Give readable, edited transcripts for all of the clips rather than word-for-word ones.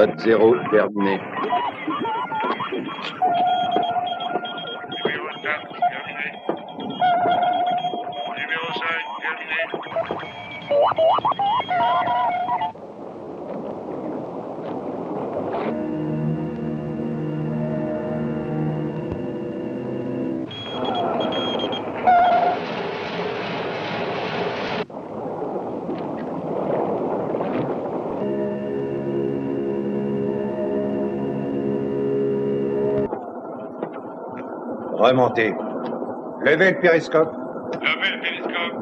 Code 0 terminé. Numéro 4, terminé. Numéro 5, terminé. Remontez. Levez le périscope. Levez le périscope.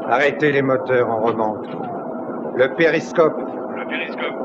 Arrêtez les moteurs, on remonte. Le périscope. Le périscope.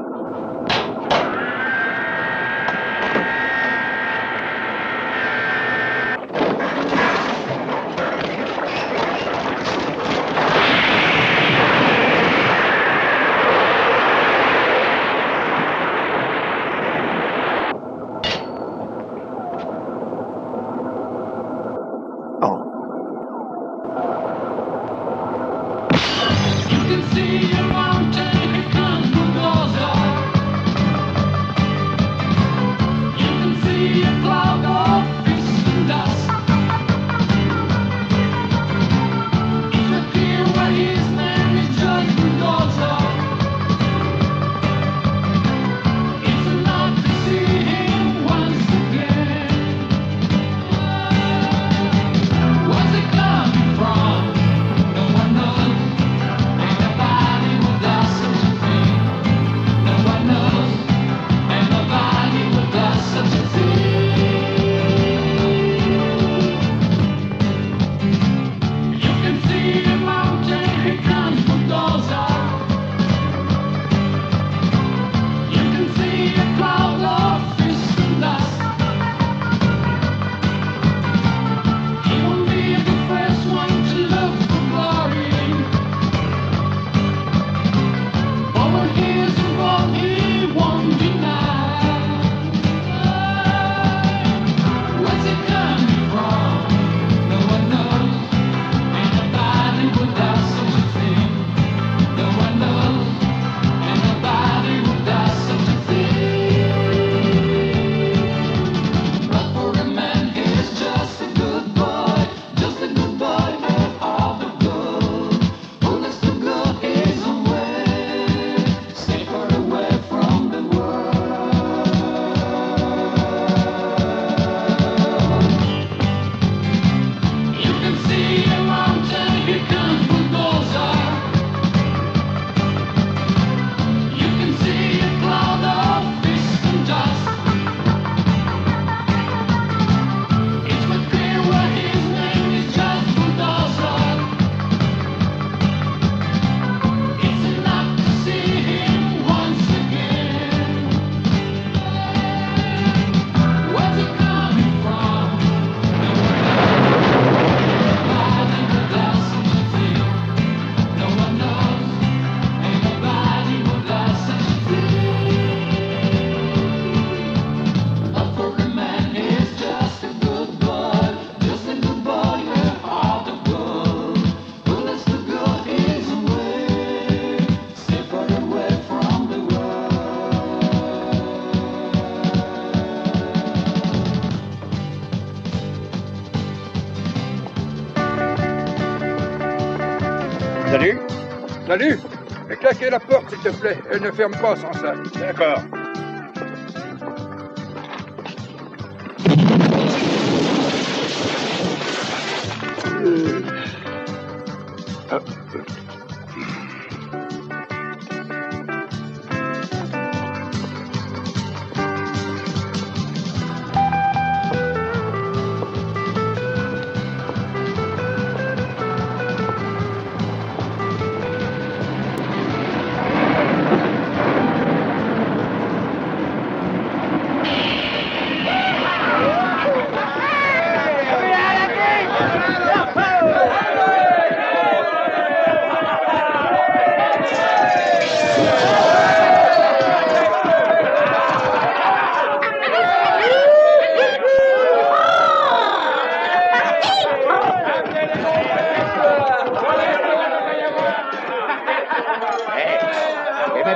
Salut. Salut. Mais claquez la porte, s'il te plaît. Elle ne ferme pas sans ça. D'accord.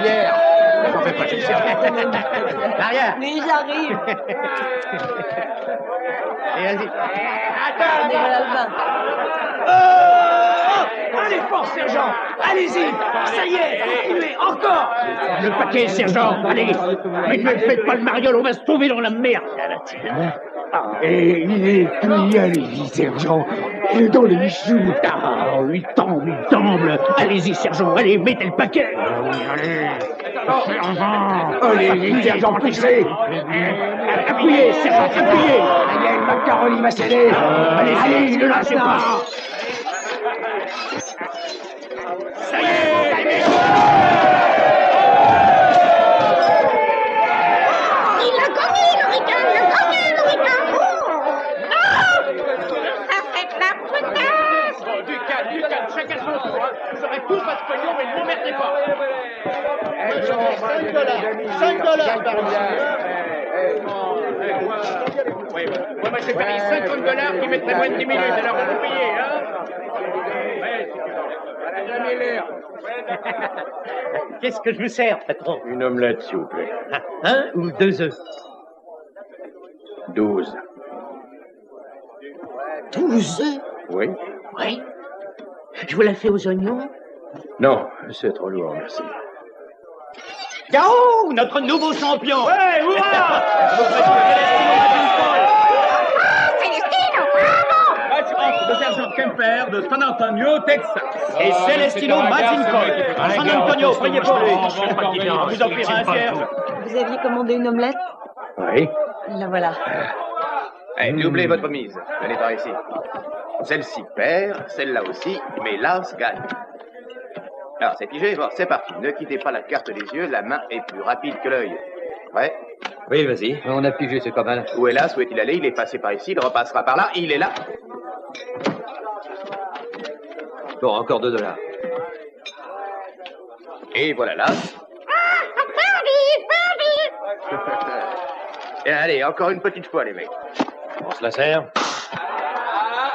bière. J'en fais pas, je suis Maria. Mais j'arrive. Et vas-y. Attends, voilà le bain. Allez, fort, sergent. Allez-y. Ça y est, continuez, encore. Le paquet, sergent. Allez. Mais ne faites pas le mariole, on va se trouver dans la merde. Et il est plié, allez-y, sergent. Il est dans les choux. Ah, il tremble. Allez-y, sergent, allez, mettez le paquet. Allez. Sergent. Allez, sergent, poussez. Appuyez, sergent, appuyez. Il y a une macaroni macérée. Allez, ne lâchez pas. Ça y est, allez. Il a gagné, le ricain. Il a gagné, le ricain. Ça fait de la potasse. Du calme, chacun son tour. Vous aurez tous votre pognon, mais ne m'emmerdez pas. 5 $. Oui, moi j'ai payé 50 $ qui mettraient moins de 10 minutes, alors vous payez, hein? Qu'est-ce que je vous sers, patron? Une omelette, s'il vous plaît. Un ou 2 œufs? 12. 12 œufs? Oui? Oui. Je vous la fais aux oignons? Non, c'est trop lourd, merci. K.O. Notre nouveau champion! Ouais, hurrah! Célestino, bravo. Match de sergent Kemper de San Antonio, Texas. Et Celestino Mazincoll de San Antonio, priez pour lui. Vous offrirez un cierge. Vous aviez commandé une omelette? Oui? La voilà. Doublez votre mise. Venez par ici. Celle-ci perd, celle-là aussi, mais l'as gagne. Alors, c'est pigé, bon, c'est parti. Ne quittez pas la carte des yeux, la main est plus rapide que l'œil. Ouais? Oui, vas-y. On a pigé, c'est pas mal. Où est l'as? Où est-il allé? Il est passé par ici, il repassera par là, il est là. Bon, encore 2 $. Et voilà l'as. Et allez, encore une petite fois, les mecs. On se la sert?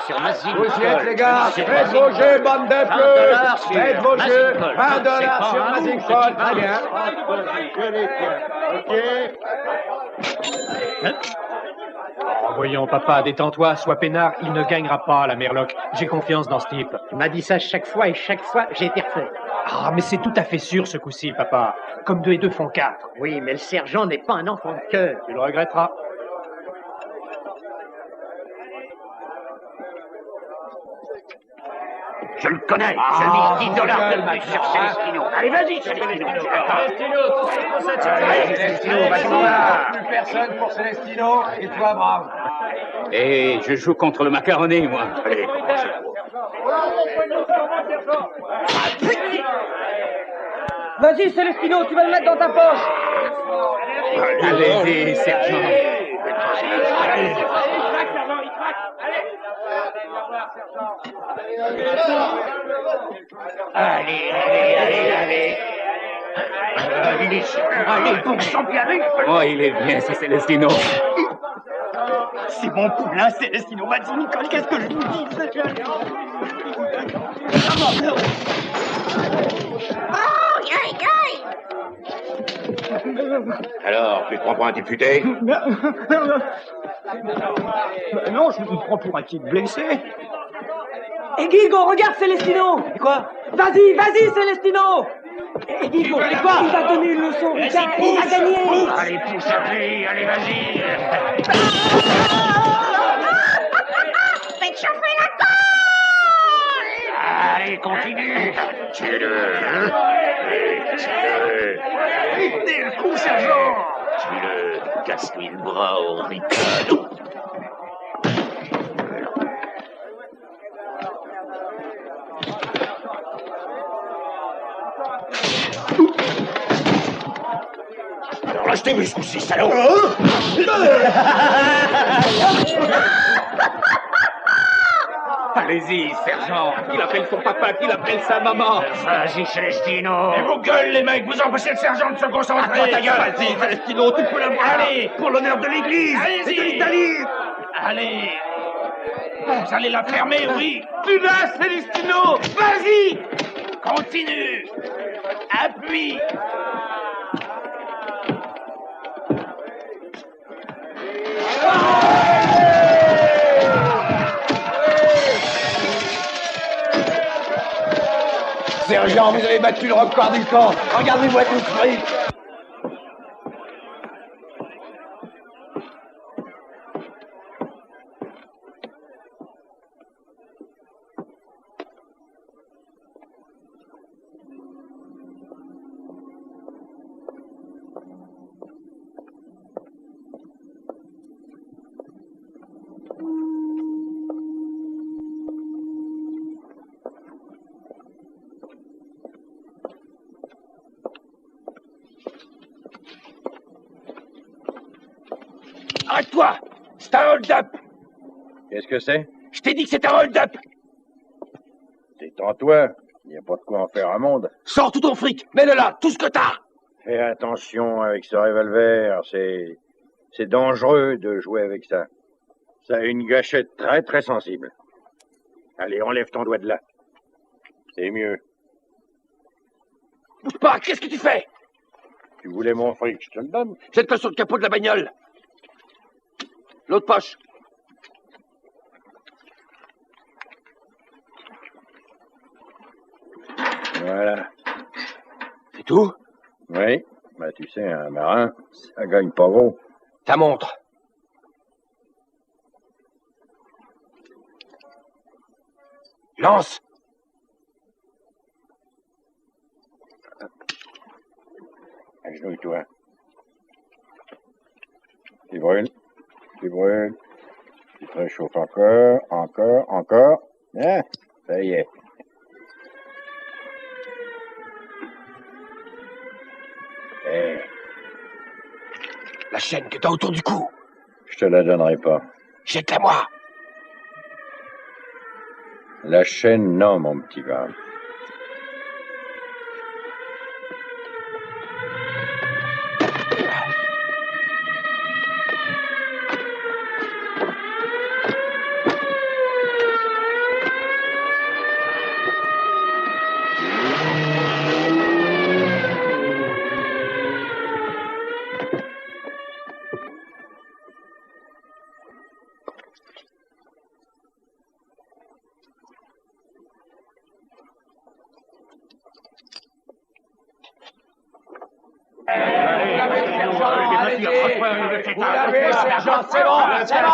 Sur Mazincoll. Vous y êtes, les gars. Faites vos jeux, bande de peu. Faites vos jeux. 20 $ sur Mazincoll. Très bien. OK. Oh, voyons, papa, détends-toi, sois peinard, il ne gagnera pas, la Merloc. J'ai confiance dans ce type. Tu m'as dit ça chaque fois et chaque fois, j'ai été refait. Ah, mais c'est tout à fait sûr, ce coup-ci, papa. Comme 2 et 2 font 4. Oui, mais le sergent n'est pas un enfant de cœur. Tu le regretteras. Je le connais, je mise 10 $ de plus sur Celestino. Allez, vas-y, Celestino. Celestino, va voir. Plus personne pour Celestino. Et toi, brave. Et je joue contre le macaroni, moi. Allez, commencez. Vas-y, Celestino, tu vas le mettre dans ta poche. Allez-y, sergent. Allez. Allez, bon champion avec. Oh, il est bien, ce Celestino. C'est mon poulain, Celestino Mazincoll, qu'est-ce que je vous dis? Oh, aïe, aïe. Alors, tu te prends pour un député? Non, je me prends pour un type blessé. Et Guigo, regarde Celestino. Quoi? Vas-y, Celestino. Et Guigo, il va donner une leçon. Il a gagné. Allez, pousse à lui, allez, vas-y. Faites chauffer la colle. Allez, continue. Tue-le. Tenez le coup, sergent. Tue-le. Casse-lui le bras au ricano. Alors lâchez-moi ce coup-ci, salaud. Allez-y, sergent. Qu'il appelle son papa, qu'il appelle sa maman. Vas-y, Celestino. Et vos gueules, les mecs, vous empêchez le sergent de se concentrer. Toi, ta gueule. Vas-y, Celestino, tu peux l'avoir. Allez, pour l'honneur de l'église et de Allez-y. l'Italie. Allez. Vous allez la fermer, oui. Tu vas, Celestino. Vas-y. Continue. Appuie. Sergent, vous avez battu le record du camp. Regardez-moi tout ce fric. Arrête-toi! C'est un hold-up! Qu'est-ce que c'est? Je t'ai dit que c'est un hold-up! Détends-toi. Il n'y a pas de quoi en faire un monde. Sors tout ton fric! Mets-le là! Tout ce que t'as! Fais attention avec ce revolver. C'est dangereux de jouer avec ça. Ça a une gâchette très très sensible. Allez, enlève ton doigt de là. C'est mieux. Bouge pas! Qu'est-ce que tu fais? Tu voulais mon fric, je te le donne. Jette-le sur le capot de la bagnole! L'autre poche! Voilà. C'est tout? Oui. Bah, tu sais, un marin, ça gagne pas gros. Ta montre! Lance! Agenouille-toi. Tu brûles. Tu brûles. Tu te réchauffes encore, encore. Hein? Ça y est. Hey. La chaîne que t'as autour du cou! Je te la donnerai pas. Jette-la moi! La chaîne, non, mon petit gars. Vous l'avez, sergent, c'est bon, c'est bon.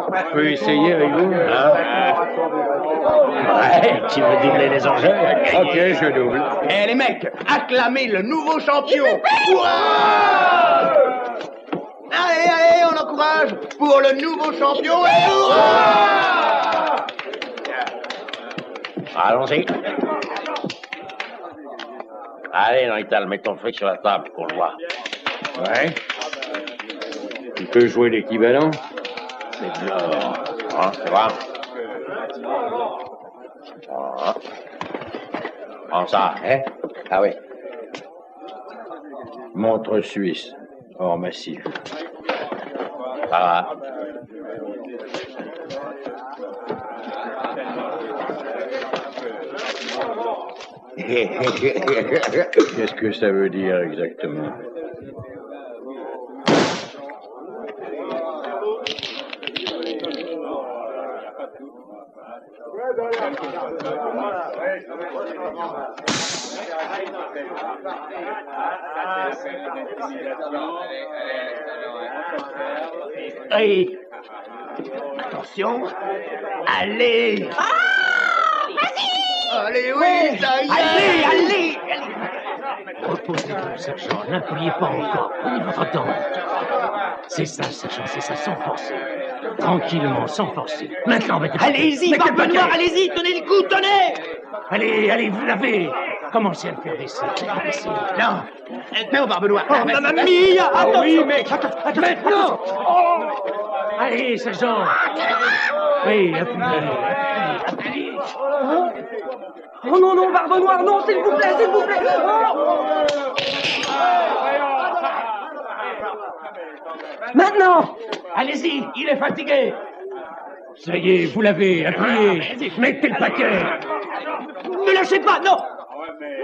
On peut essayer avec vous, hein? Ouais, tu veux doubler les enjeux? Ok, je double. Eh les mecs, acclamez le nouveau champion. Hurrah! Allez, allez, on encourage pour le nouveau champion et hurrah! Allons-y. Allez, Norital, mets ton fric sur la table pour le voir. Ouais. Tu peux jouer l'équivalent? C'est de l'or. Hein, c'est vrai? Ah. Prends ça, hein? Ah oui. Montre suisse, or massif. Ça va. Qu'est-ce que ça veut dire exactement? Allez! Attention! Allez! Allez, oui, ça y est! Allez! Reposez-vous, sergent, n'appuyez pas encore. Prenez votre temps. C'est ça, sergent, c'est ça, sans forcer. Tranquillement, sans forcer. Maintenant, mettez... Allez-y, Barbe Noire, allez-y, tenez le coup, tenez! Allez, vous l'avez. Commencez à le faire baisser. Non! Non, Barbe Noire! Oh, mamma mia! Attention! Oui, mec! Attends, maintenant! Allez, sergent! Oui, appuyez. Oh non, non, Barbe Noire, non, s'il vous plaît, s'il vous plaît! Maintenant! Allez-y, il est fatigué. Ça y est, vous l'avez, appuyez. Mettez le paquet. Ne lâchez pas, non!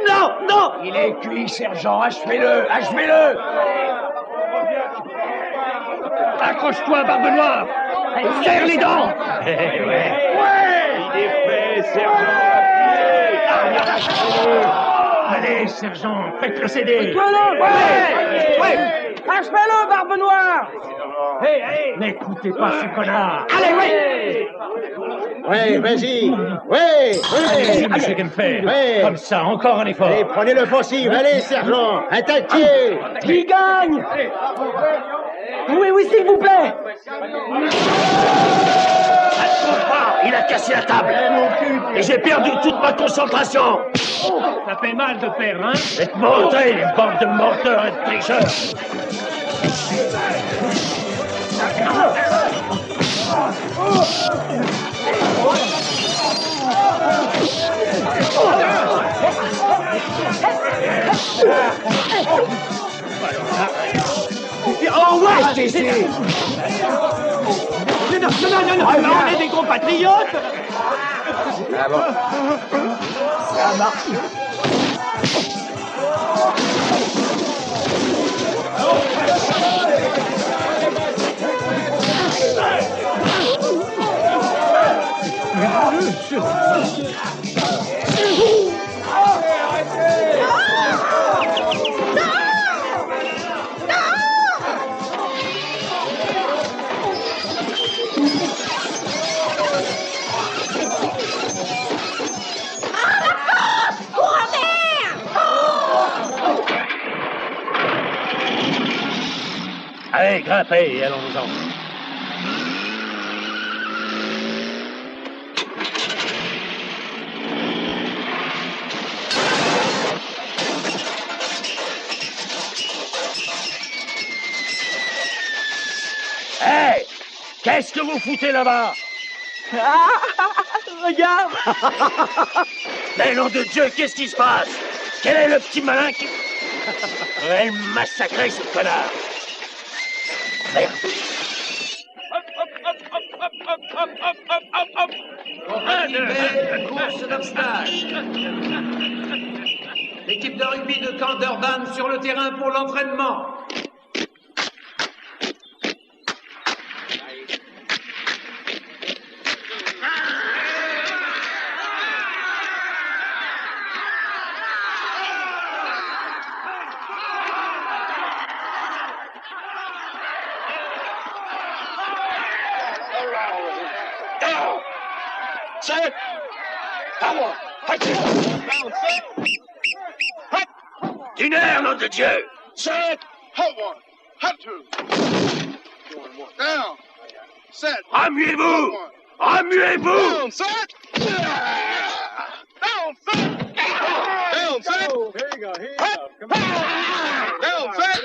Non, non! Il est cuit, sergent. Achevez-le, achevez-le. Accroche-toi, Barbe Noire! Serre les dents! Il est fait, sergent. Allez, sergent, faites-le céder! Ouais! Achevez-le, Barbe Noire! N'écoutez pas ce connard! Allez, ouais! Ouais, vas-y. Ouais, Allez, monsieur Kempfer. Ouais. Comme ça, encore un effort. Allez, prenez l'offensive. Allez, sergent. Attaquez. Qui gagne? Oui, s'il vous plaît! Il a cassé la table. Et j'ai perdu toute ma concentration. Ça fait mal de perdre, hein? Êtes montés, les bandes de menteurs et de tricheurs. Oh, ouais! Restez ici! Non, on est des compatriotes! Ah bon. Ça marche. Allez, grimpez et allons-nous-en. Hey! Qu'est-ce que vous foutez là-bas? Regarde! Mais nom de Dieu, qu'est-ce qui se passe? Quel est le petit malin qui... Elle massacrait ce connard! Merde! Course d'obstacles. L'équipe de rugby de Canterbury sur le terrain pour l'entraînement. D'une heure, nom de Dieu! Set. Hot one. Hot two. Down. Set. Remuez-vous! Remuez-vous! Down, set. Down, set. Down, set. Here you go. Come on. Down, set.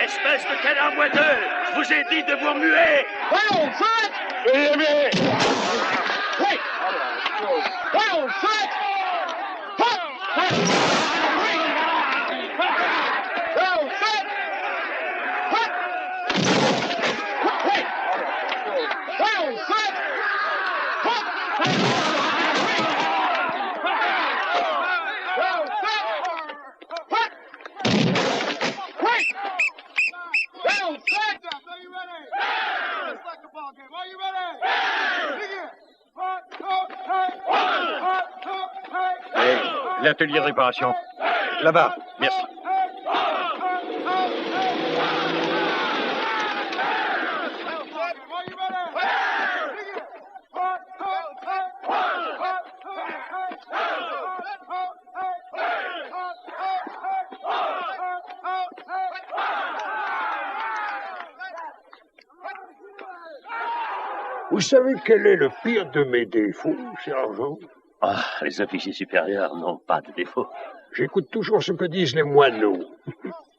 Espèce de canard boiteux! Je vous ai dit de vous remuer! Down, set. Down, set. Hot. Down, set. Hot. Down, set. Hot. Hey, l'atelier de réparation. Là-bas. Merci. Vous savez quel est le pire de mes défauts, sergent? Ah, les officiers supérieurs n'ont pas de défaut. J'écoute toujours ce que disent les moineaux.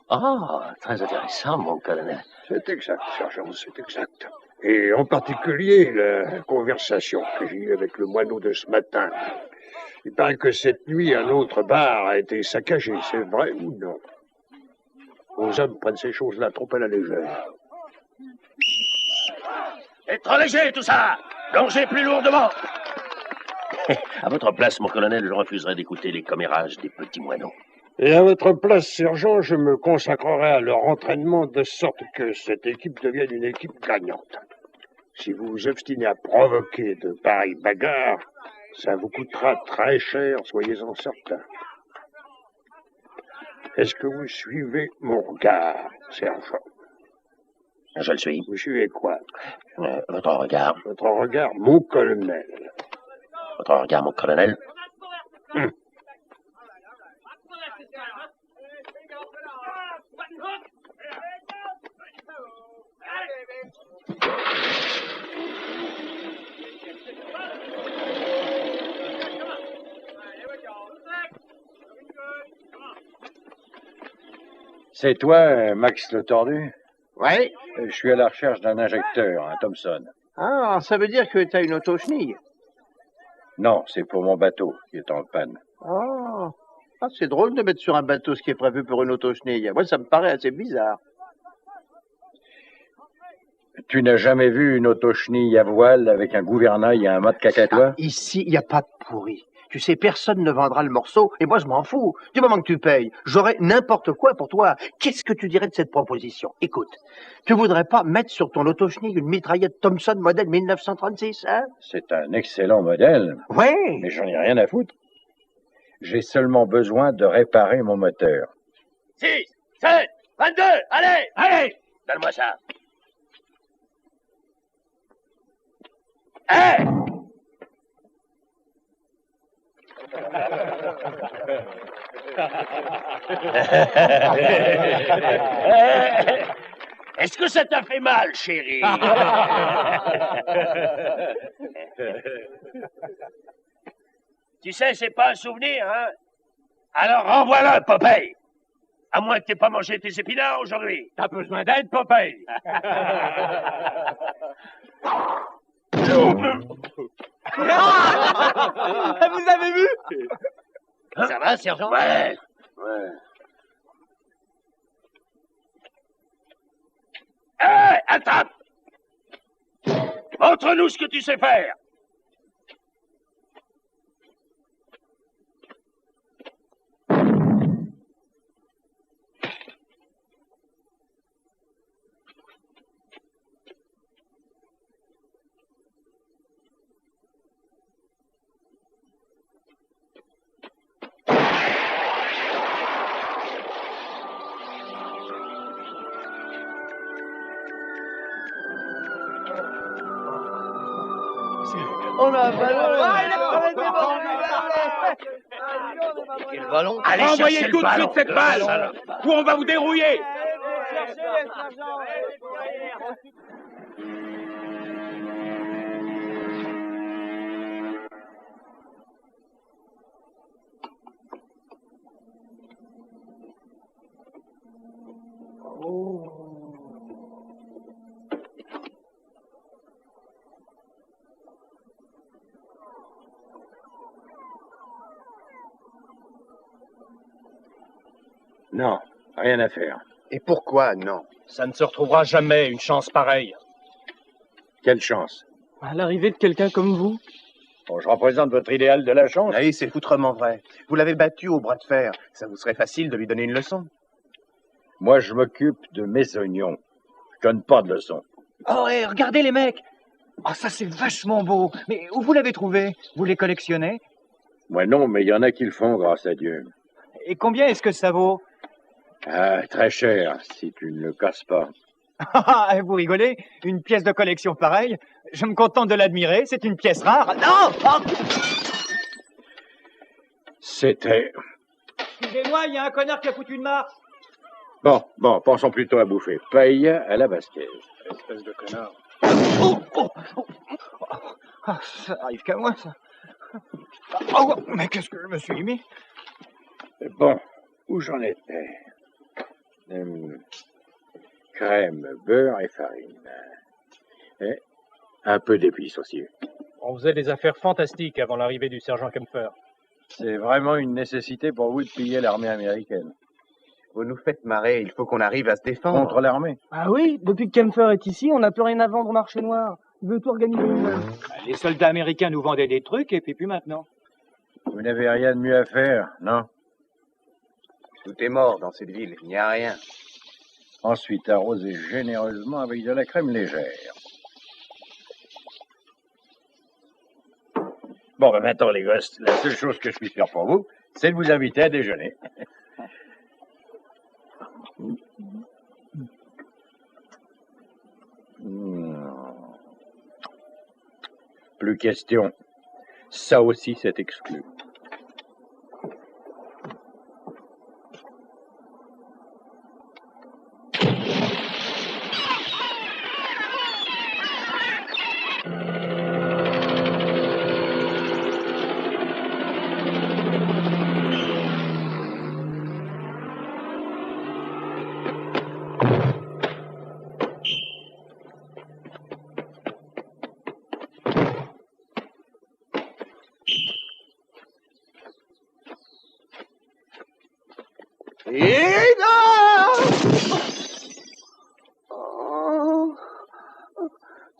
Ah, très intéressant, mon colonel. C'est exact, sergent, c'est exact. Et en particulier, la conversation que j'ai eue avec le moineau de ce matin. Il paraît que cette nuit, un autre bar a été saccagé, c'est vrai ou non? Vos hommes prennent ces choses-là trop à la légère. C'est trop léger, tout ça! Plongez plus lourdement. À votre place, mon colonel, je refuserais d'écouter les commérages des petits moineaux. Et à votre place, sergent, je me consacrerai à leur entraînement de sorte que cette équipe devienne une équipe gagnante. Si vous vous obstinez à provoquer de pareilles bagarres, ça vous coûtera très cher, soyez-en certains. Est-ce que vous suivez mon regard, sergent? Je le suis. Vous suivez quoi? Votre regard. Votre regard, mon colonel. Votre regard, mon colonel. C'est toi, Max le Tordu? Oui. Je suis à la recherche d'un injecteur, un Thompson. Ah, ça veut dire que t'as une auto-chenille. Non, c'est pour mon bateau qui est en panne. Oh. Ah, c'est drôle de mettre sur un bateau ce qui est prévu pour une auto-chenille. Moi, ça me paraît assez bizarre. Tu n'as jamais vu une auto-chenille à voile avec un gouvernail et un mât de cacatois? Ici, il n'y a pas de pourri. Tu sais, personne ne vendra le morceau, et moi je m'en fous. Du moment que tu payes, j'aurai n'importe quoi pour toi. Qu'est-ce que tu dirais de cette proposition? Écoute, tu voudrais pas mettre sur ton auto-chenille une mitraillette Thompson modèle 1936, hein? C'est un excellent modèle. Oui. Mais j'en ai rien à foutre. J'ai seulement besoin de réparer mon moteur. 6, 7, 22, allez, allez! Donne-moi ça. Hé! Est-ce que ça t'a fait mal, chérie? Tu sais, c'est pas un souvenir, hein? Alors renvoie-le, Popeye! À moins que t'aies pas mangé tes épinards aujourd'hui. T'as besoin d'aide, Popeye? Vous avez vu? Ça va, sergent? Ouais. Hé, attrape! Montre-nous ce que tu sais faire. On a un ballon. Quel ballon? Allez, envoyez tout de suite cette balle, ou on va vous dérouiller. Non, rien à faire. Et pourquoi non? Ça ne se retrouvera jamais, une chance pareille. Quelle chance? À l'arrivée de quelqu'un comme vous. Bon, je représente votre idéal de la chance. Oui, c'est foutrement vrai. Vous l'avez battu au bras de fer. Ça vous serait facile de lui donner une leçon. Moi, je m'occupe de mes oignons. Je donne pas de leçons. Oh, et regardez les mecs. Oh, ça c'est vachement beau. Mais où vous l'avez trouvé? Vous les collectionnez? Moi non, mais il y en a qui le font, grâce à Dieu. Et combien est-ce que ça vaut? Ah, très cher, si tu ne le casses pas. Ah, vous rigolez? Une pièce de collection pareille? Je me contente de l'admirer, c'est une pièce rare. Non! Oh, C'était... excusez-moi, il y a un connard qui a foutu une marche. Bon, pensons plutôt à bouffer. Paye à la basquette. Espèce de connard. Ah, ça arrive qu'à moi, ça. Oh, mais qu'est-ce que je me suis mis? Bon, où j'en étais? Crème, beurre et farine. Et un peu d'épices aussi. On faisait des affaires fantastiques avant l'arrivée du sergent Kempfer. C'est vraiment une nécessité pour vous de piller l'armée américaine. Vous nous faites marrer, il faut qu'on arrive à se défendre. Contre l'armée? Ah oui, depuis que Kempfer est ici, on n'a plus rien à vendre au marché noir. Il veut tout organiser lui-même. Les soldats américains nous vendaient des trucs et puis plus maintenant. Vous n'avez rien de mieux à faire, non? Tout est mort dans cette ville, il n'y a rien. Ensuite, arrosez généreusement avec de la crème légère. Bon, ben maintenant, les gosses, la seule chose que je puisse faire pour vous, c'est de vous inviter à déjeuner. Plus question. Ça aussi, c'est exclu.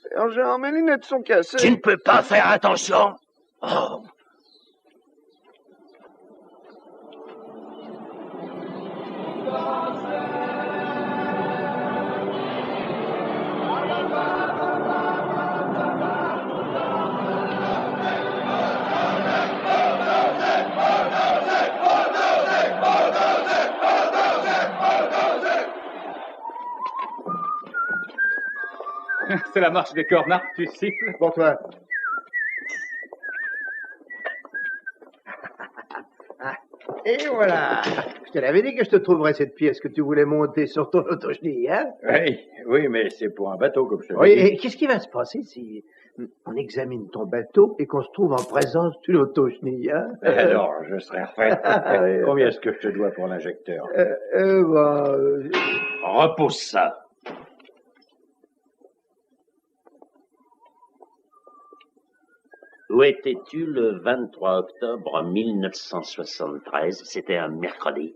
Sergent, mes lunettes sont cassées. Tu ne peux pas faire attention. Oh. C'est la marche des cornas, tu siffles. Pour toi. Et voilà. Je te l'avais dit que je te trouverais cette pièce que tu voulais monter sur ton autochenille, hein? Oui, mais c'est pour un bateau, comme je te Oui, l'ai dit. et qu'est-ce qui va se passer si on examine ton bateau et qu'on se trouve en présence d'une autochenille, hein? Alors, je serai refait. Oui. Combien est-ce que je te dois pour l'injecteur? Repousse ça. Où étais-tu le 23 octobre 1973? C'était un mercredi.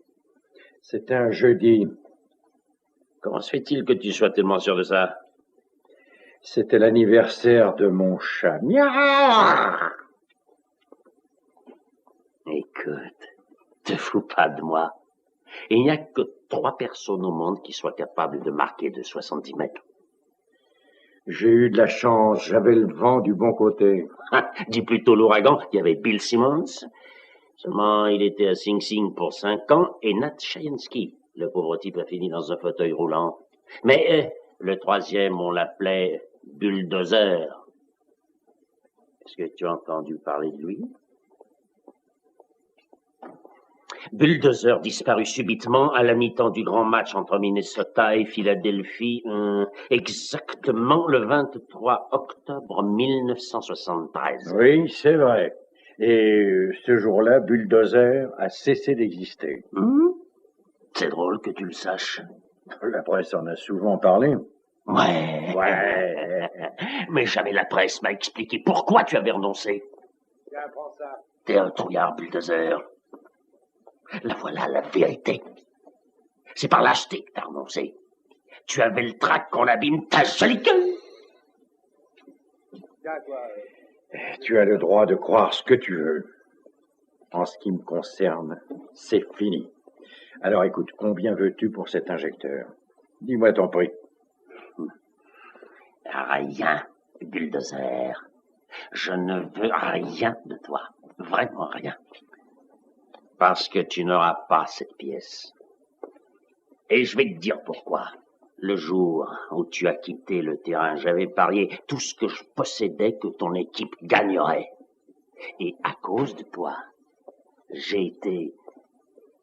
C'était un jeudi. Comment se fait-il que tu sois tellement sûr de ça? C'était l'anniversaire de mon chat. Miaou! Écoute, te fous pas de moi. Il n'y a que 3 personnes au monde qui soient capables de marquer de 70 mètres. J'ai eu de la chance, j'avais le vent du bon côté. Dis plutôt l'ouragan, il y avait Bill Simmons. Seulement, il était à Sing Sing pour 5 ans, et Nat Shayansky. Le pauvre type a fini dans un fauteuil roulant. Mais le 3e, on l'appelait Bulldozer. Est-ce que tu as entendu parler de lui? Bulldozer disparut subitement à la mi-temps du grand match entre Minnesota et Philadelphie, exactement le 23 octobre 1973. Oui, c'est vrai. Et ce jour-là, Bulldozer a cessé d'exister. C'est drôle que tu le saches. La presse en a souvent parlé. Ouais. Mais jamais la presse m'a expliqué pourquoi tu avais renoncé. Tiens, prends ça. T'es un trouillard, Bulldozer. La voilà la vérité. C'est par lâcheté que t'as renoncé. Tu avais le trac qu'on abîme ta jolie gueule. Tiens, toi. Tu as le droit de croire ce que tu veux. En ce qui me concerne, c'est fini. Alors écoute, combien veux-tu pour cet injecteur? Dis-moi ton prix. Rien, Bulldozer. Je ne veux rien de toi. Vraiment rien. Parce que tu n'auras pas cette pièce. Et je vais te dire pourquoi. Le jour où tu as quitté le terrain, j'avais parié tout ce que je possédais que ton équipe gagnerait. Et à cause de toi, j'ai été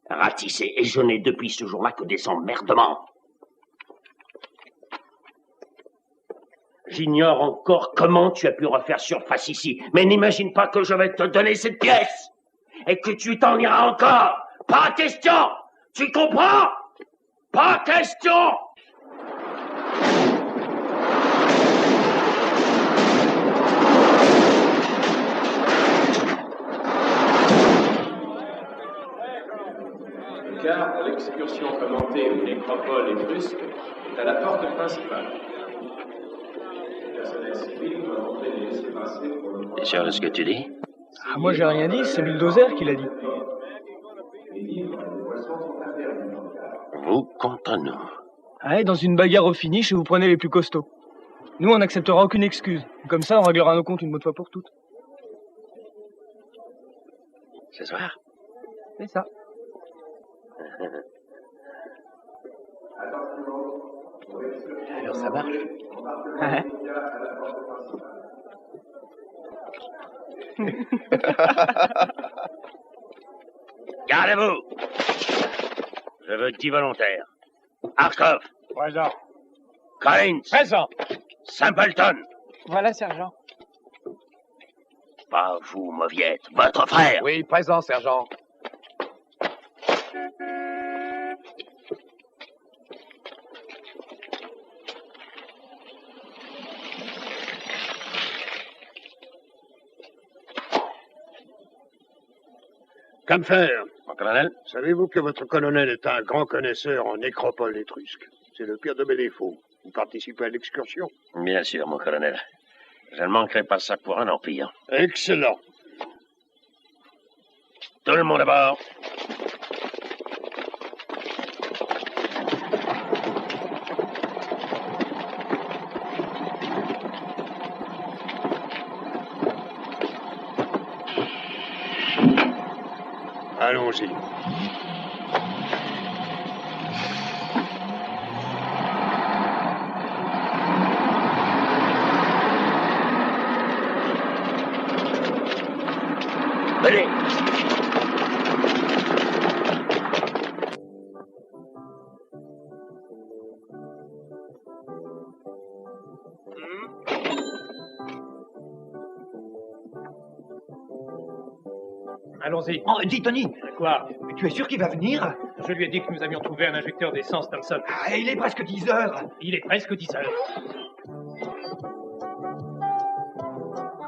ratissé. Et je n'ai depuis ce jour-là que des emmerdements. J'ignore encore comment tu as pu refaire surface ici. Mais n'imagine pas que je vais te donner cette pièce. Et que tu t'en iras encore. Pas question. Tu comprends? Pas question. Car pour l'excursion commentée aux nécropoles étrusques est à la porte principale. T'es sûr de ce que tu dis? Ah, moi, j'ai rien dit, c'est Bulldozer qui l'a dit. Vous contre nous. Allez, dans une bagarre au finish et vous prenez les plus costauds. Nous, on n'acceptera aucune excuse. Comme ça, on réglera nos comptes une bonne fois pour toutes. Ce soir? C'est ça. Alors ça marche. Ouais. Gardez-vous! Je veux 10 volontaires. Arkov. Présent. Collins. Présent. Simpleton. Voilà, sergent. Pas vous, Mauviette, votre frère. Oui, présent, sergent. Campfer, Mon colonel? savez-vous que votre colonel est un grand connaisseur en nécropole étrusque? C'est le pire de mes défauts. Vous participez à l'excursion? Bien sûr, mon colonel. Je ne manquerai pas ça pour un empire. Excellent. Tout le monde à bord. Allons-y. Venez. Allons-y. Oh, dis, Tony, Quoi? tu es sûr qu'il va venir? Je lui ai dit que nous avions trouvé un injecteur d'essence dans le sol. Ah, il est presque 10 heures. Il est presque 10 heures.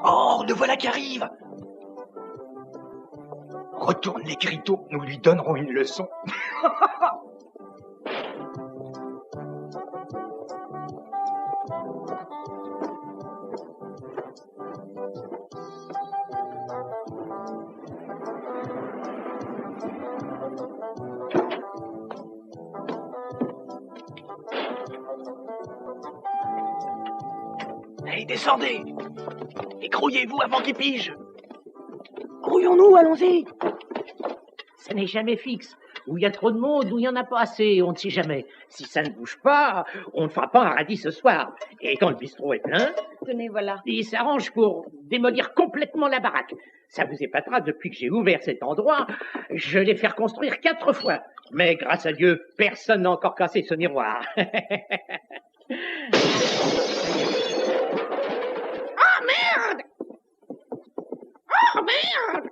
Oh, le voilà qui arrive. Retourne l'écriteau, nous lui donnerons une leçon. Allez, descendez. Et grouillez-vous avant qu'il pige. Grouillons-nous, allons-y. Ça n'est jamais fixe. Où il y a trop de monde, où il n'y en a pas assez, on ne sait jamais. Si ça ne bouge pas, on ne fera pas un radis ce soir. Et quand le bistrot est plein, Tenez, voilà. il s'arrange pour démolir complètement la baraque. Ça vous épatera, depuis que j'ai ouvert cet endroit, je l'ai fait reconstruire 4 fois. Mais grâce à Dieu, personne n'a encore cassé ce miroir. Oh, merde! Oh, merde!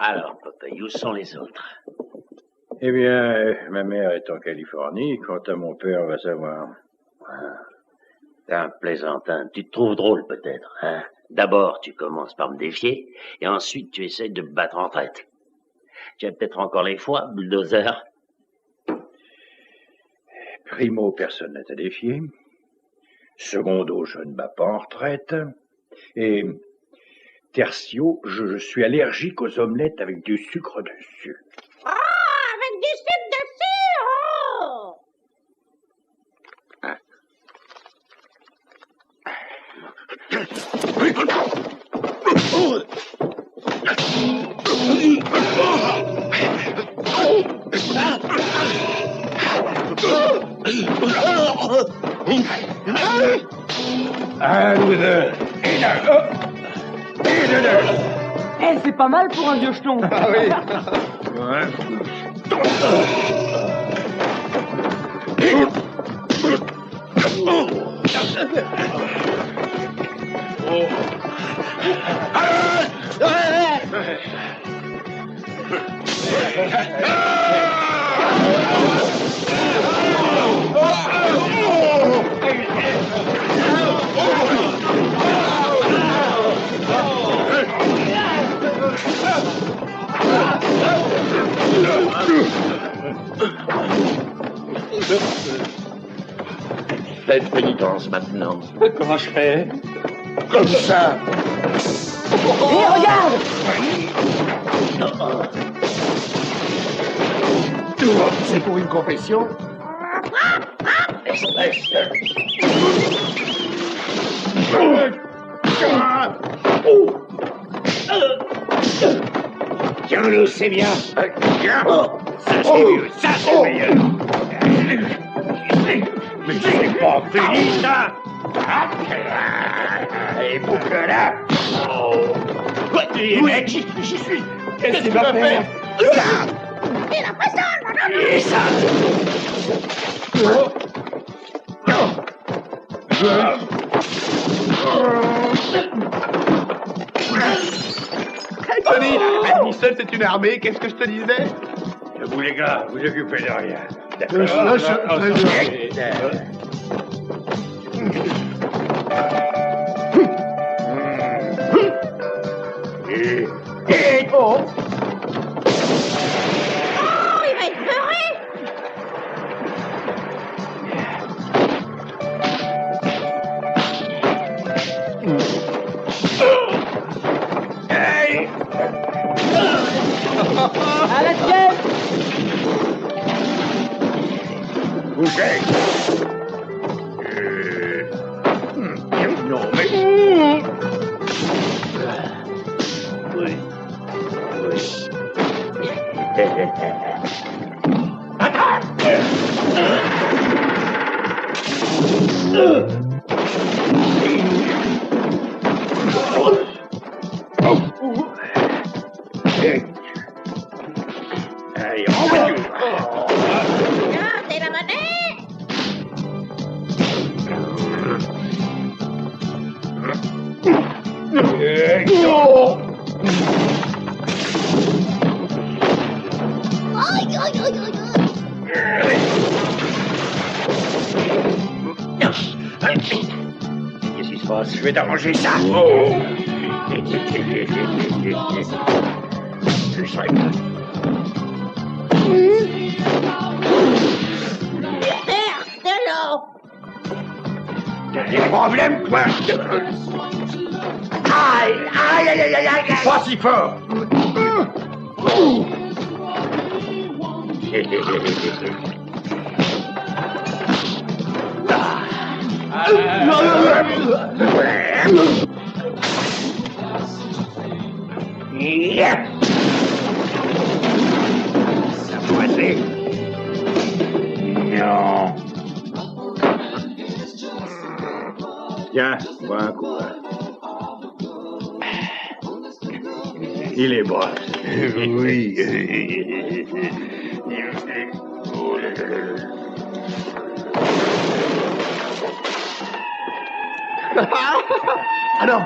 Alors, Popeye, où sont les autres? Eh bien, ma mère est en Californie. Quant à mon père, va savoir. T'es un plaisantin. Tu te trouves drôle, peut-être, hein? D'abord, tu commences par me défier, et ensuite, tu essaies de me battre en traite. Tu as peut-être encore les foies, Bulldozer? Primo, personne n'est à défier. Secondo, je ne bats pas en retraite. Et tertio, je suis allergique aux omelettes avec du sucre dessus. Ah, avec du sucre dessus! Oh! Eh, c'est pas mal pour un vieux jeton. Ah oui. pleine pénitence maintenant. Comment je fais? Comme ça. Hé, regarde! C'est pour une confession? Espèce de... Tiens-le, c'est bien. Tiens. Ça, c'est mieux. Ça, c'est meilleur. Mais c'est pas fini, ça. Et boucle là. Oui, mec, j'y suis. Qu'est-ce qu'il va faire? Il a pas ça! Et ça. Tony, même seul, c'est une armée. Qu'est-ce que je te disais? Vous les gars, vous occupez de rien. Oh, il va être peuré! À la tienne! Bougez. Non, mais... Oui. Allez, renvoie-le. Gardez la monnaie! Aïe, aïe, aïe, aïe, Qu'est-ce qui se passe? Je vais t'arranger ça. Je serai bien. Merde, de l'eau! T'as des problèmes, toi? Aïe, aïe, aïe, aïe, aïe, aïe! Pas si fort. Ça pourrait être... Non. Tiens, bois un coup. Il est brave. Oui. Alors,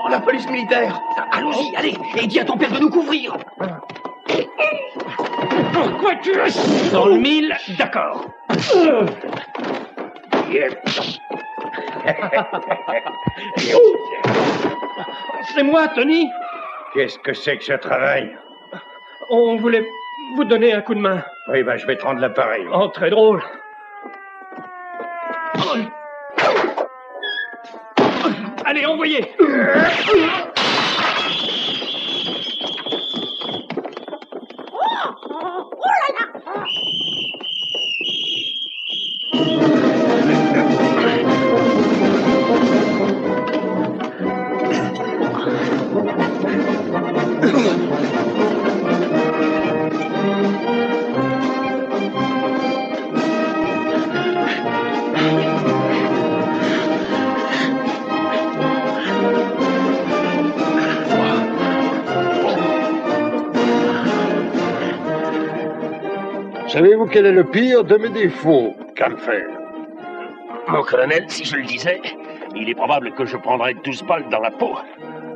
la police militaire. Allons-y, allez, et dis à ton père de nous couvrir. Pourquoi tu es dans le mille? D'accord. C'est moi, Tony. Qu'est-ce que c'est que ce travail? On voulait vous donner un coup de main. Oui, ben je vais te rendre l'appareil. Oh, très drôle. Allez, envoyez. Oh là là! Savez-vous quel est le pire de mes défauts, Camfer? Mon colonel, si je le disais, il est probable que je prendrais 12 balles dans la peau.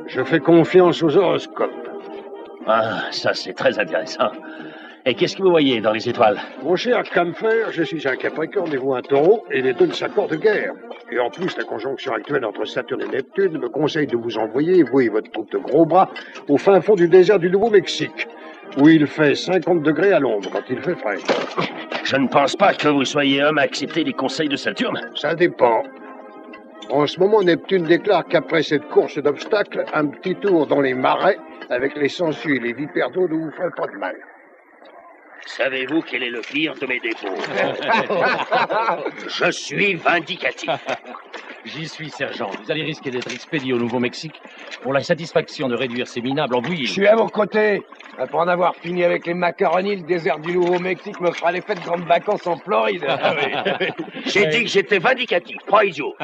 Je fais confiance aux horoscopes. Ah, ça c'est très intéressant. Et qu'est-ce que vous voyez dans les étoiles? Mon cher Camfer, je suis un Capricorne et vous un Taureau, et les deux ne s'accordent guère. Et en plus, la conjonction actuelle entre Saturne et Neptune me conseille de vous envoyer, vous et votre troupe de gros bras, au fin fond du désert du Nouveau-Mexique, où il fait 50 degrés à l'ombre quand il fait frais. Je ne pense pas que vous soyez homme à accepter les conseils de Saturne. Ça dépend. En ce moment, Neptune déclare qu'après cette course d'obstacles, un petit tour dans les marais, avec les sangsues et les vipères d'eau, ne vous ferait pas de mal. Savez-vous quel est le pire de mes défauts? Je suis vindicatif. J'y suis, sergent. Vous allez risquer d'être expédié au Nouveau-Mexique pour la satisfaction de réduire ces minables en bouillie. Je suis à vos côtés. Après en avoir fini avec les macaronis, le désert du Nouveau-Mexique me fera l'effet de grandes vacances en Floride. J'ai dit que j'étais vindicatif, pas idiot.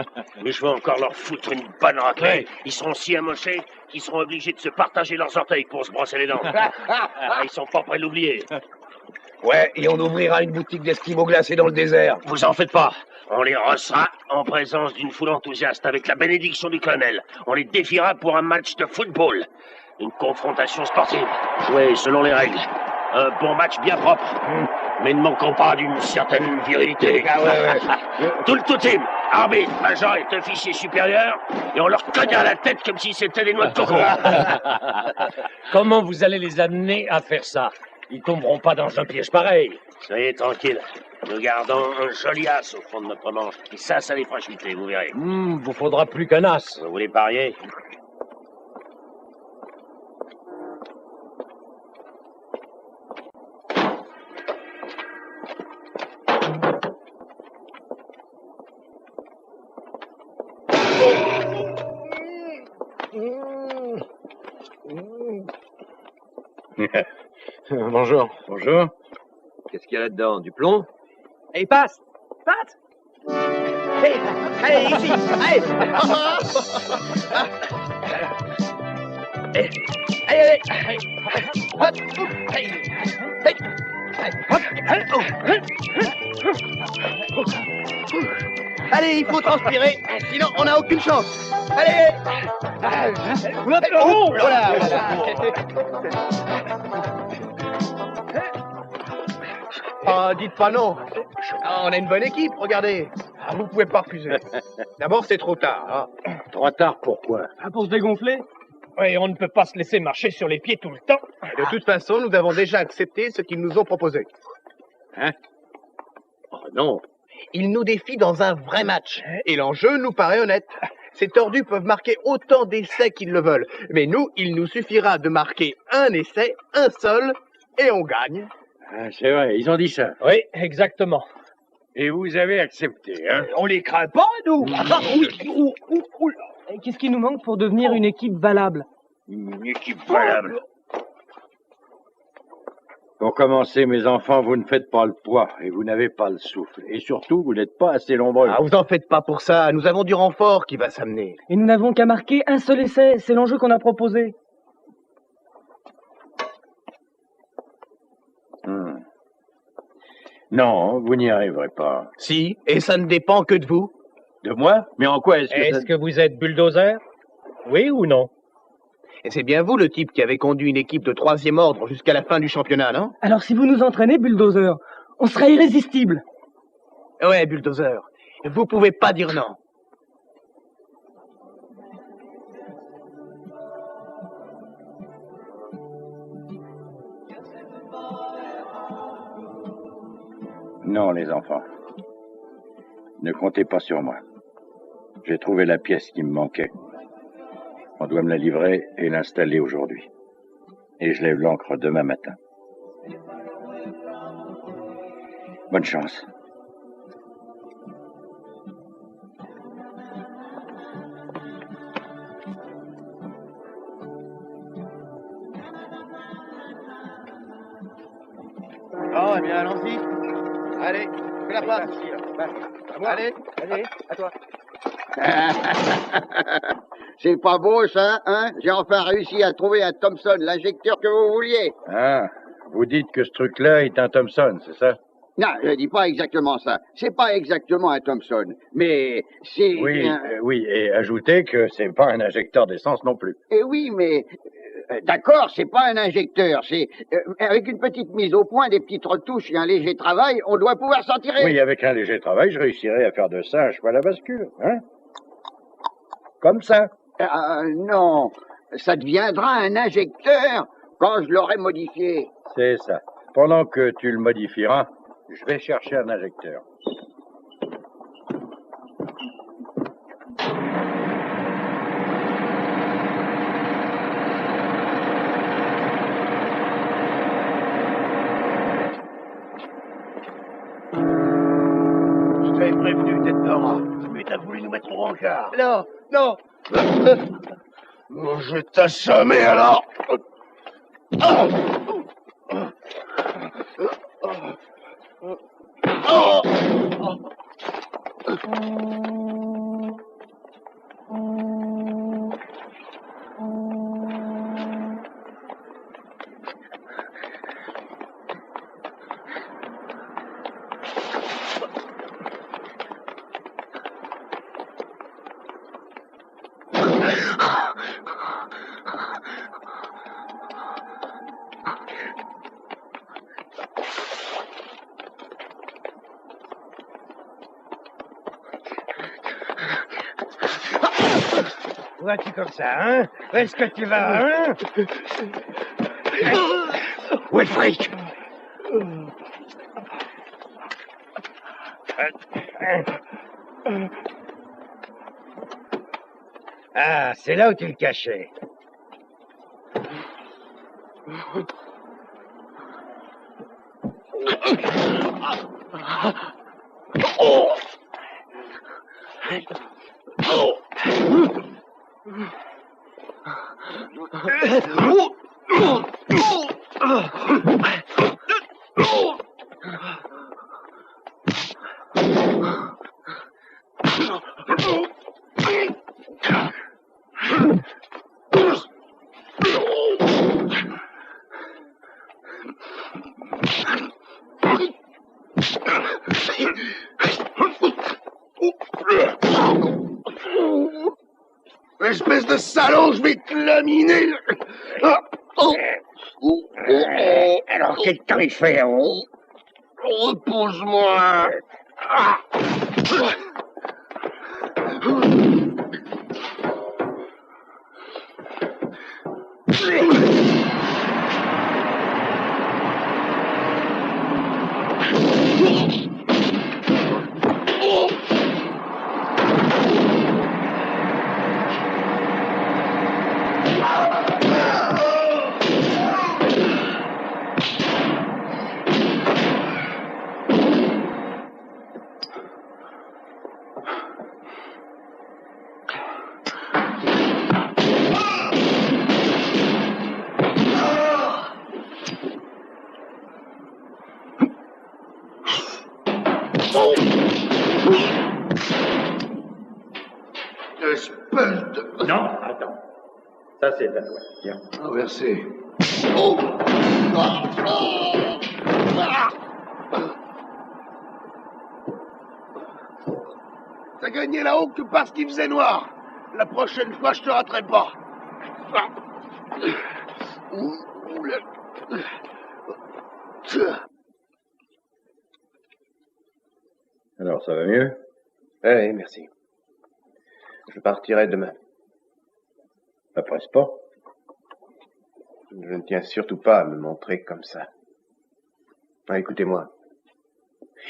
Mais je vais encore leur foutre une bonne raclée. Ils seront si amochés qu'ils seront obligés de se partager leurs orteils pour se brosser les dents. Ils sont pas prêts de l'oublier. Ouais, et on ouvrira une boutique d'esquimaux glacés dans le désert. Vous en faites pas. On les rossera en présence d'une foule enthousiaste avec la bénédiction du colonel. On les défiera pour un match de football. Une confrontation sportive. Jouée selon les règles. Un bon match bien propre. Mais ne manquons pas d'une certaine virilité. Ah ouais. Tout le tout-team, arbitre, major et officier supérieur, et on leur cogne à la tête comme si c'était des noix de coco. Comment vous allez les amener à faire ça? Ils tomberont pas dans un piège pareil. Soyez tranquille. Nous gardons un joli as au fond de notre manche. Et ça les fera chuter, vous verrez. Vous faudra plus qu'un as. Vous voulez parier? Bonjour. Bonjour. Qu'est-ce qu'il y a là-dedans? Du plomb? Hey, passe! Passe! Hey, allez, ici! Allez! Allez! Hop! Hey! Hey! Hop! Allez, il faut transpirer, sinon on n'a aucune chance. Allez! Oh, voilà! Oh, dites pas non. Ah, on a une bonne équipe, regardez. Ah, vous pouvez pas refuser. D'abord, c'est trop tard. Hein. Trop tard, pourquoi? Pour se dégonfler? Oui, on ne peut pas se laisser marcher sur les pieds tout le temps. De toute façon, nous avons déjà accepté ce qu'ils nous ont proposé. Hein? Oh non. Ils nous défient dans un vrai match. Et l'enjeu nous paraît honnête. Ces tordus peuvent marquer autant d'essais qu'ils le veulent. Mais nous, il nous suffira de marquer un essai, un seul, et on gagne. Ah, c'est vrai, ils ont dit ça. Oui, exactement. Et vous avez accepté, hein? On les craint pas, nous. Qu'est-ce qui nous manque pour devenir une équipe valable? Une équipe valable. Pour commencer, mes enfants, vous ne faites pas le poids et vous n'avez pas le souffle. Et surtout, vous n'êtes pas assez nombreux. Ah, vous en faites pas pour ça. Nous avons du renfort qui va s'amener. Et nous n'avons qu'à marquer un seul essai. C'est l'enjeu qu'on a proposé. Non, vous n'y arriverez pas. Si, et ça ne dépend que de vous. De moi? Mais en quoi est-ce que Est-ce que vous êtes bulldozer? Oui ou non? Et c'est bien vous le type qui avez conduit une équipe de 3e ordre jusqu'à la fin du championnat, non? Alors si vous nous entraînez, bulldozer, on sera irrésistible. Ouais, bulldozer, vous pouvez pas dire non. Non, les enfants. Ne comptez pas sur moi. J'ai trouvé la pièce qui me manquait. On doit me la livrer et l'installer aujourd'hui. Et je lève l'ancre demain matin. Bonne chance. Oh, eh bien, allons-y. Allez, fais la passe. Allez, à toi. C'est pas beau, ça, hein? J'ai enfin réussi à trouver un Thompson, l'injecteur que vous vouliez. Ah, vous dites que ce truc-là est un Thompson, c'est ça? Non, je dis pas exactement ça. C'est pas exactement un Thompson, mais c'est... Oui, oui, et ajoutez que c'est pas un injecteur d'essence non plus. Eh oui, mais D'accord, c'est pas un injecteur, c'est avec une petite mise au point, des petites retouches et un léger travail, on doit pouvoir s'en tirer. Oui, avec un léger travail, je réussirai à faire de ça un cheval à bascule, hein? Comme ça. Non, ça deviendra un injecteur quand je l'aurai modifié. C'est ça. Pendant que tu le modifieras, je vais chercher un injecteur. Je t'avais prévenu, tête d'or. Mais t'as voulu nous mettre au rencard. Non, non. Je vais t'assommer alors. Vois-tu comme ça, hein? Est-ce que tu vas, hein? Où est le fric? Ah, c'est là où tu le cachais. Espèce de salaud, je vais te laminer. Alors, quel temps il fait, oh? Repose-moi. Espèce de... Non, attends. Ça, c'est de la toile. Tiens. Renversé. T'as gagné là-haut que parce qu'il faisait noir. La prochaine fois, je te raterai pas. Alors, ça va mieux? Oui, merci. Je partirai demain. Après sport? Je ne tiens surtout pas à me montrer comme ça. Ah, écoutez-moi.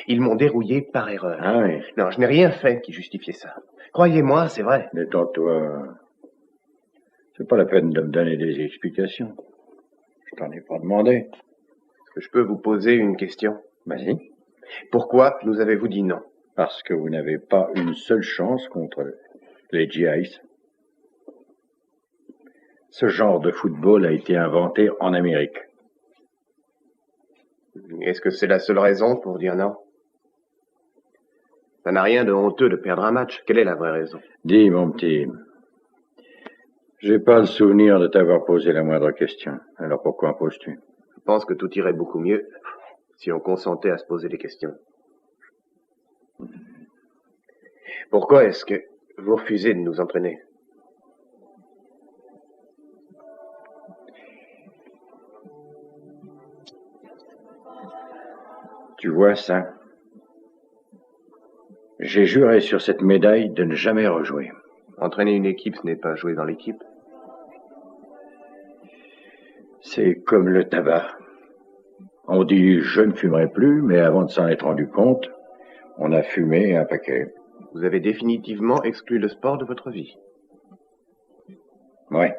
Ils m'ont dérouillé par erreur. Ah oui. Non, je n'ai rien fait qui justifiait ça. Croyez-moi, c'est vrai. Détends-toi. C'est pas la peine de me donner des explications. Je t'en ai pas demandé. Est-ce que je peux vous poser une question? Vas-y. Pourquoi nous avez-vous dit non? Parce que vous n'avez pas une seule chance contre les GIs. Ce genre de football a été inventé en Amérique. Est-ce que c'est la seule raison pour dire non? Ça n'a rien de honteux de perdre un match. Quelle est la vraie raison? Dis, mon petit, j'ai pas le souvenir de t'avoir posé la moindre question. Alors pourquoi en poses-tu? Je pense que tout irait beaucoup mieux si on consentait à se poser des questions. Pourquoi est-ce que vous refusez de nous entraîner? Tu vois ça? J'ai juré sur cette médaille de ne jamais rejouer. Entraîner une équipe, ce n'est pas jouer dans l'équipe. C'est comme le tabac. On dit « je ne fumerai plus », mais avant de s'en être rendu compte, on a fumé un paquet. Vous avez définitivement exclu le sport de votre vie. Ouais.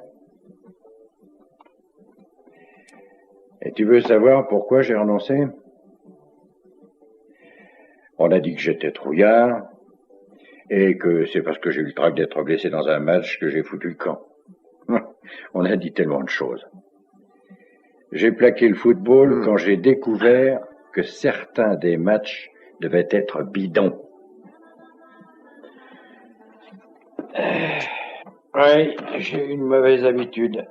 Et tu veux savoir pourquoi j'ai renoncé? On a dit que j'étais trouillard et que c'est parce que j'ai eu le trac d'être blessé dans un match que j'ai foutu le camp. On a dit tellement de choses. J'ai plaqué le football quand j'ai découvert que certains des matchs devaient être bidons. Oui, j'ai une mauvaise habitude.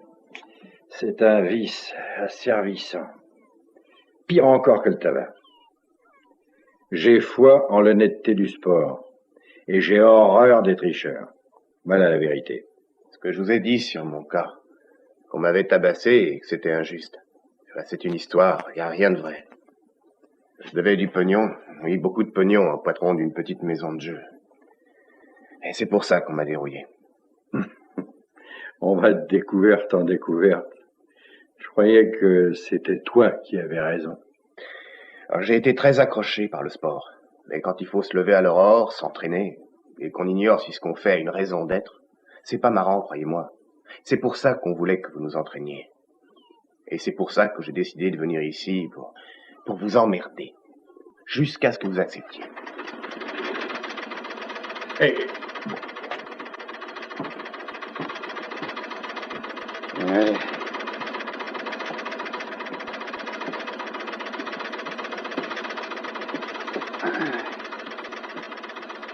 C'est un vice asservissant. Pire encore que le tabac. J'ai foi en l'honnêteté du sport. Et j'ai horreur des tricheurs. Voilà la vérité. Ce que je vous ai dit sur mon cas, qu'on m'avait tabassé et que c'était injuste. C'est une histoire, il n'y a rien de vrai. Je devais du pognon, oui, beaucoup de pognon, au patron d'une petite maison de jeu. Et c'est pour ça qu'on m'a dérouillé. On va de découverte en découverte. Je croyais que c'était toi qui avais raison. Alors, j'ai été très accroché par le sport. Mais quand il faut se lever à l'aurore, s'entraîner, et qu'on ignore si ce qu'on fait a une raison d'être, c'est pas marrant, croyez-moi. C'est pour ça qu'on voulait que vous nous entraîniez. Et c'est pour ça que j'ai décidé de venir ici pour vous emmerder. Jusqu'à ce que vous acceptiez. Hey. Ouais.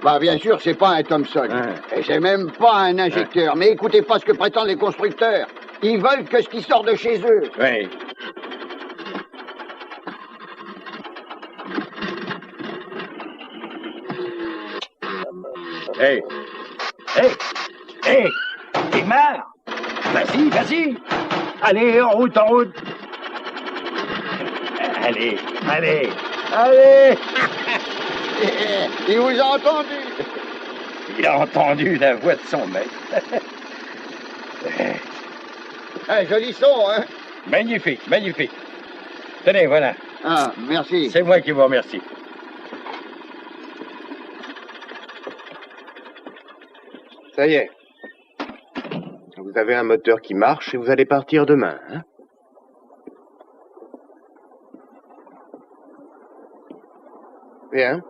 Bah, bien sûr, c'est pas un Thompson. Et c'est même pas un injecteur. Mais écoutez pas ce que prétendent les constructeurs. Ils veulent que ce qui sort de chez eux. Oui. Hey! Hey! Hey! T'es marre! Vas-y, vas-y! Allez, en route, en route! Allez, allez, allez! Il vous a entendu! Il a entendu la voix de son maître. Un joli son, hein? Magnifique, magnifique. Tenez, voilà. Ah, merci. C'est moi qui vous remercie. Ça y est. Vous avez un moteur qui marche et vous allez partir demain, hein? Bien.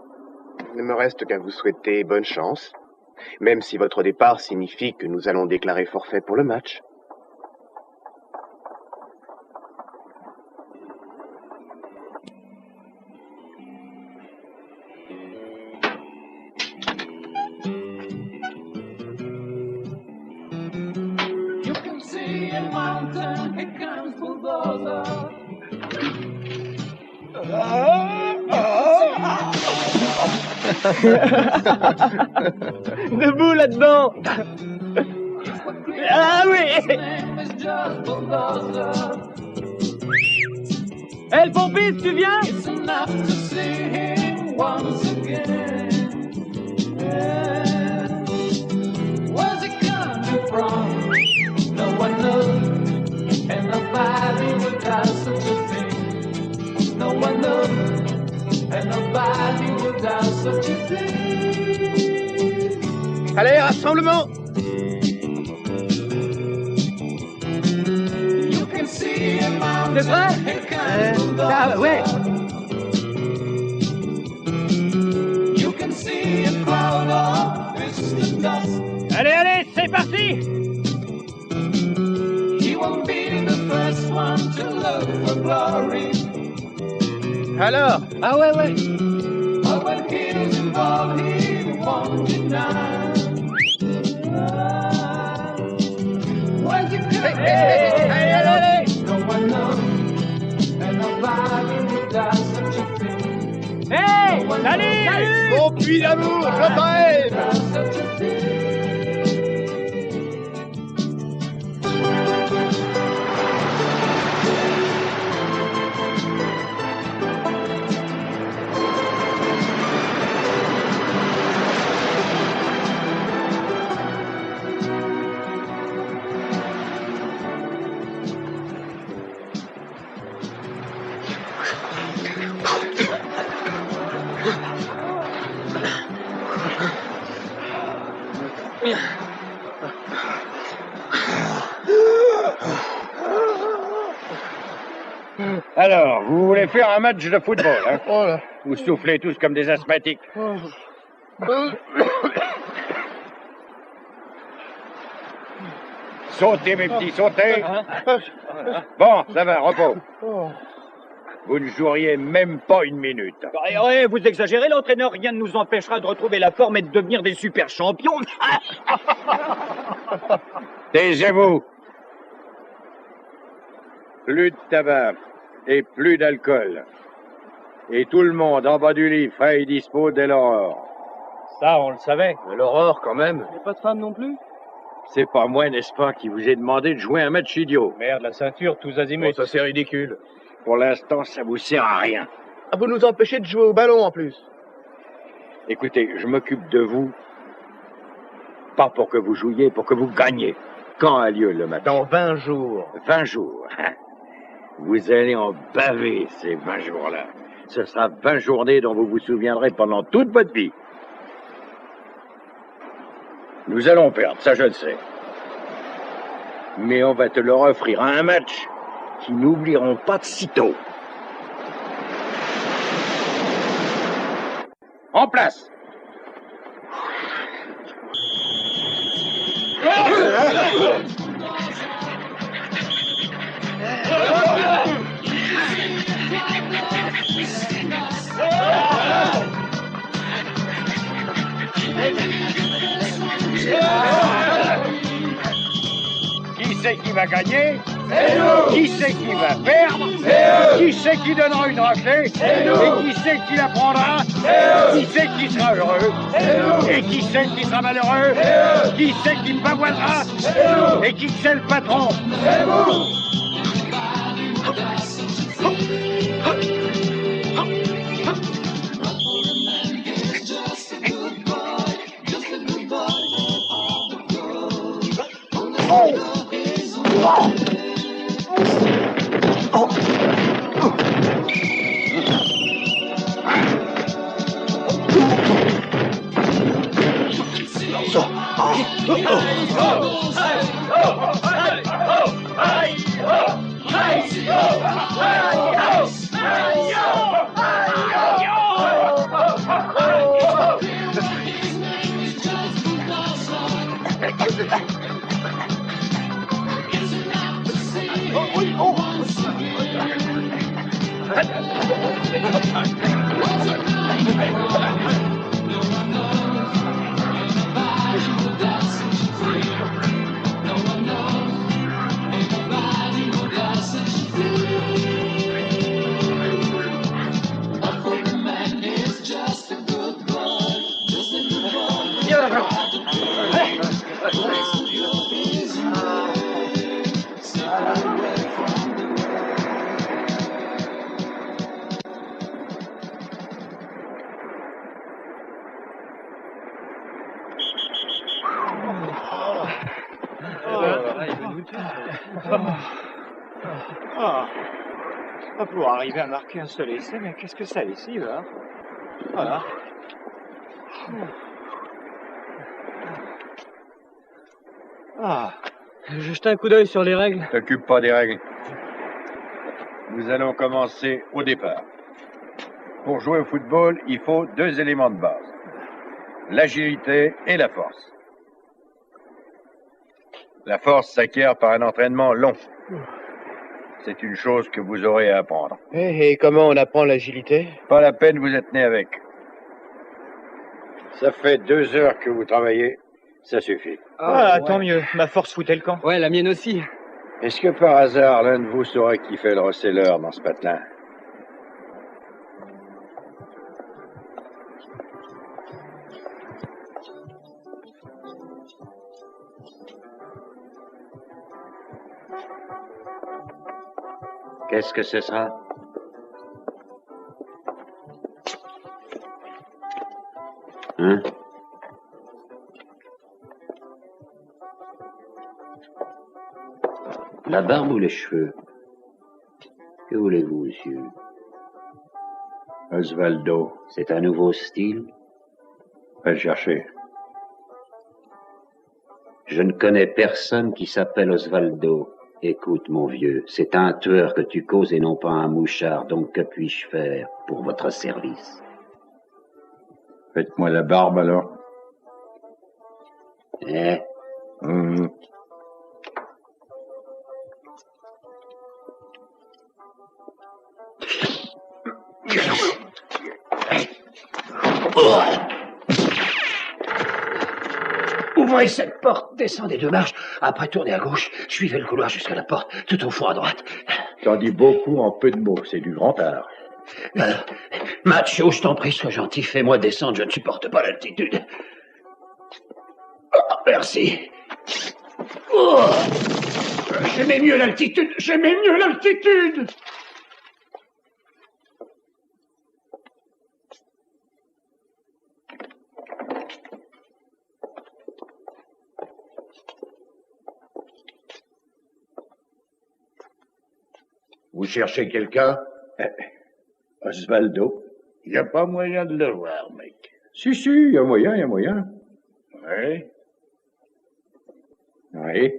Il ne me reste qu'à vous souhaiter bonne chance, même si votre départ signifie que nous allons déclarer forfait pour le match. You can see a mountain, here comes bulldozer. Debout là-dedans. Ah oui. Hé, le pompiste, tu viens? Where's it coming from? No one knows, and nobody would doubt such a thing. No one knows, and nobody would doubt such a thing. Allez, rassemblement! You can see a mountain. C'est vrai? Ah ouais. You can see a cloud of distant dust. Allez, allez, c'est parti! He won't be the first one to look for glory. Alors? Ah ouais, ouais. But when he's involved, he won't deny. Where's it coming? Allez. No one knows, and nobody would doubt such a thing. Hey, salut! Mon puits d'amour, je t'aime! Doubt such a thing. Alors, vous voulez faire un match de football, hein? Vous soufflez tous comme des asthmatiques. Sautez, mes petits, sautez. Bon, ça va, repos. Vous ne joueriez même pas une minute. Vous exagérez, l'entraîneur, rien ne nous empêchera de retrouver la forme et de devenir des super champions. Taisez-vous. Plus de tabac et plus d'alcool. Et tout le monde en bas du lit, frais et dispo dès l'aurore. Ça, on le savait. L'aurore, quand même. Et pas de femme non plus? C'est pas moi, n'est-ce pas, qui vous ai demandé de jouer un match idiot. Merde, la ceinture, tous azimuts. Bon, ça c'est ridicule. Pour l'instant, ça vous sert à rien. Ah, vous nous empêchez de jouer au ballon en plus. Écoutez, je m'occupe de vous, pas pour que vous jouiez, pour que vous gagniez. Quand a lieu le match? Dans 20 jours. 20 jours. Vous allez en baver ces 20 jours-là. Ce sera 20 journées dont vous vous souviendrez pendant toute votre vie. Nous allons perdre, ça je le sais. Mais on va te leur offrir un match qu'ils n'oublieront pas de sitôt. En place! Qui c'est qui va gagner? C'est nous! Qui c'est qui va perdre? C'est eux! Qui c'est qui donnera une raclée? C'est nous! Et qui c'est qui la prendra? C'est eux! Qui c'est qui sera heureux? C'est nous! Et qui c'est qui sera malheureux? C'est eux! Qui c'est qui pavoisera? C'est nous! Et qui c'est le patron? C'est vous! Pour arriver à marquer un seul essai, mais qu'est-ce que ça ici, là? Voilà. J'ai jeté un coup d'œil sur les règles. T'occupe pas des règles. Nous allons commencer au départ. Pour jouer au football, il faut 2 éléments de base. L'agilité et la force. La force s'acquiert par un entraînement long. C'est une chose que vous aurez à apprendre. Et comment on apprend l'agilité? Pas la peine, vous êtes né avec. Ça fait 2 heures que vous travaillez, ça suffit. Tant mieux. Ma force foutait le camp. Ouais, la mienne aussi. Est-ce que par hasard, l'un de vous saurait qui fait le receleur dans ce patelin? Qu'est-ce que ce sera? Hein? La barbe ou les cheveux? Que voulez-vous, monsieur? Osvaldo. C'est un nouveau style? Va le chercher. Je ne connais personne qui s'appelle Osvaldo. Écoute, mon vieux, c'est un tueur que tu causes et non pas un mouchard, donc que puis-je faire pour votre service? Faites-moi la barbe, alors. Eh? Ouvrez cette porte, descendez 2 marches, après tournez à gauche, suivez le couloir jusqu'à la porte, tout au fond à droite. T'en dis beaucoup en peu de mots, c'est du grand art. Macho, je t'en prie, sois gentil, fais-moi descendre, je ne supporte pas l'altitude. Oh, merci. Oh, j'aimais mieux l'altitude, j'aimais mieux l'altitude. Vous cherchez quelqu'un? Osvaldo. Il n'y a pas moyen de le voir, mec. Si, il y a moyen, il y a moyen. Oui. Oui.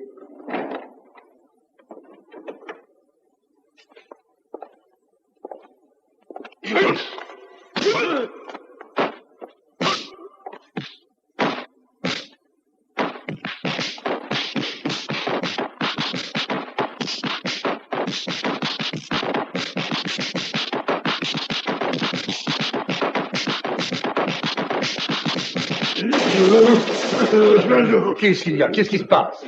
Qu'est-ce qu'il y a? Qu'est-ce qui se passe?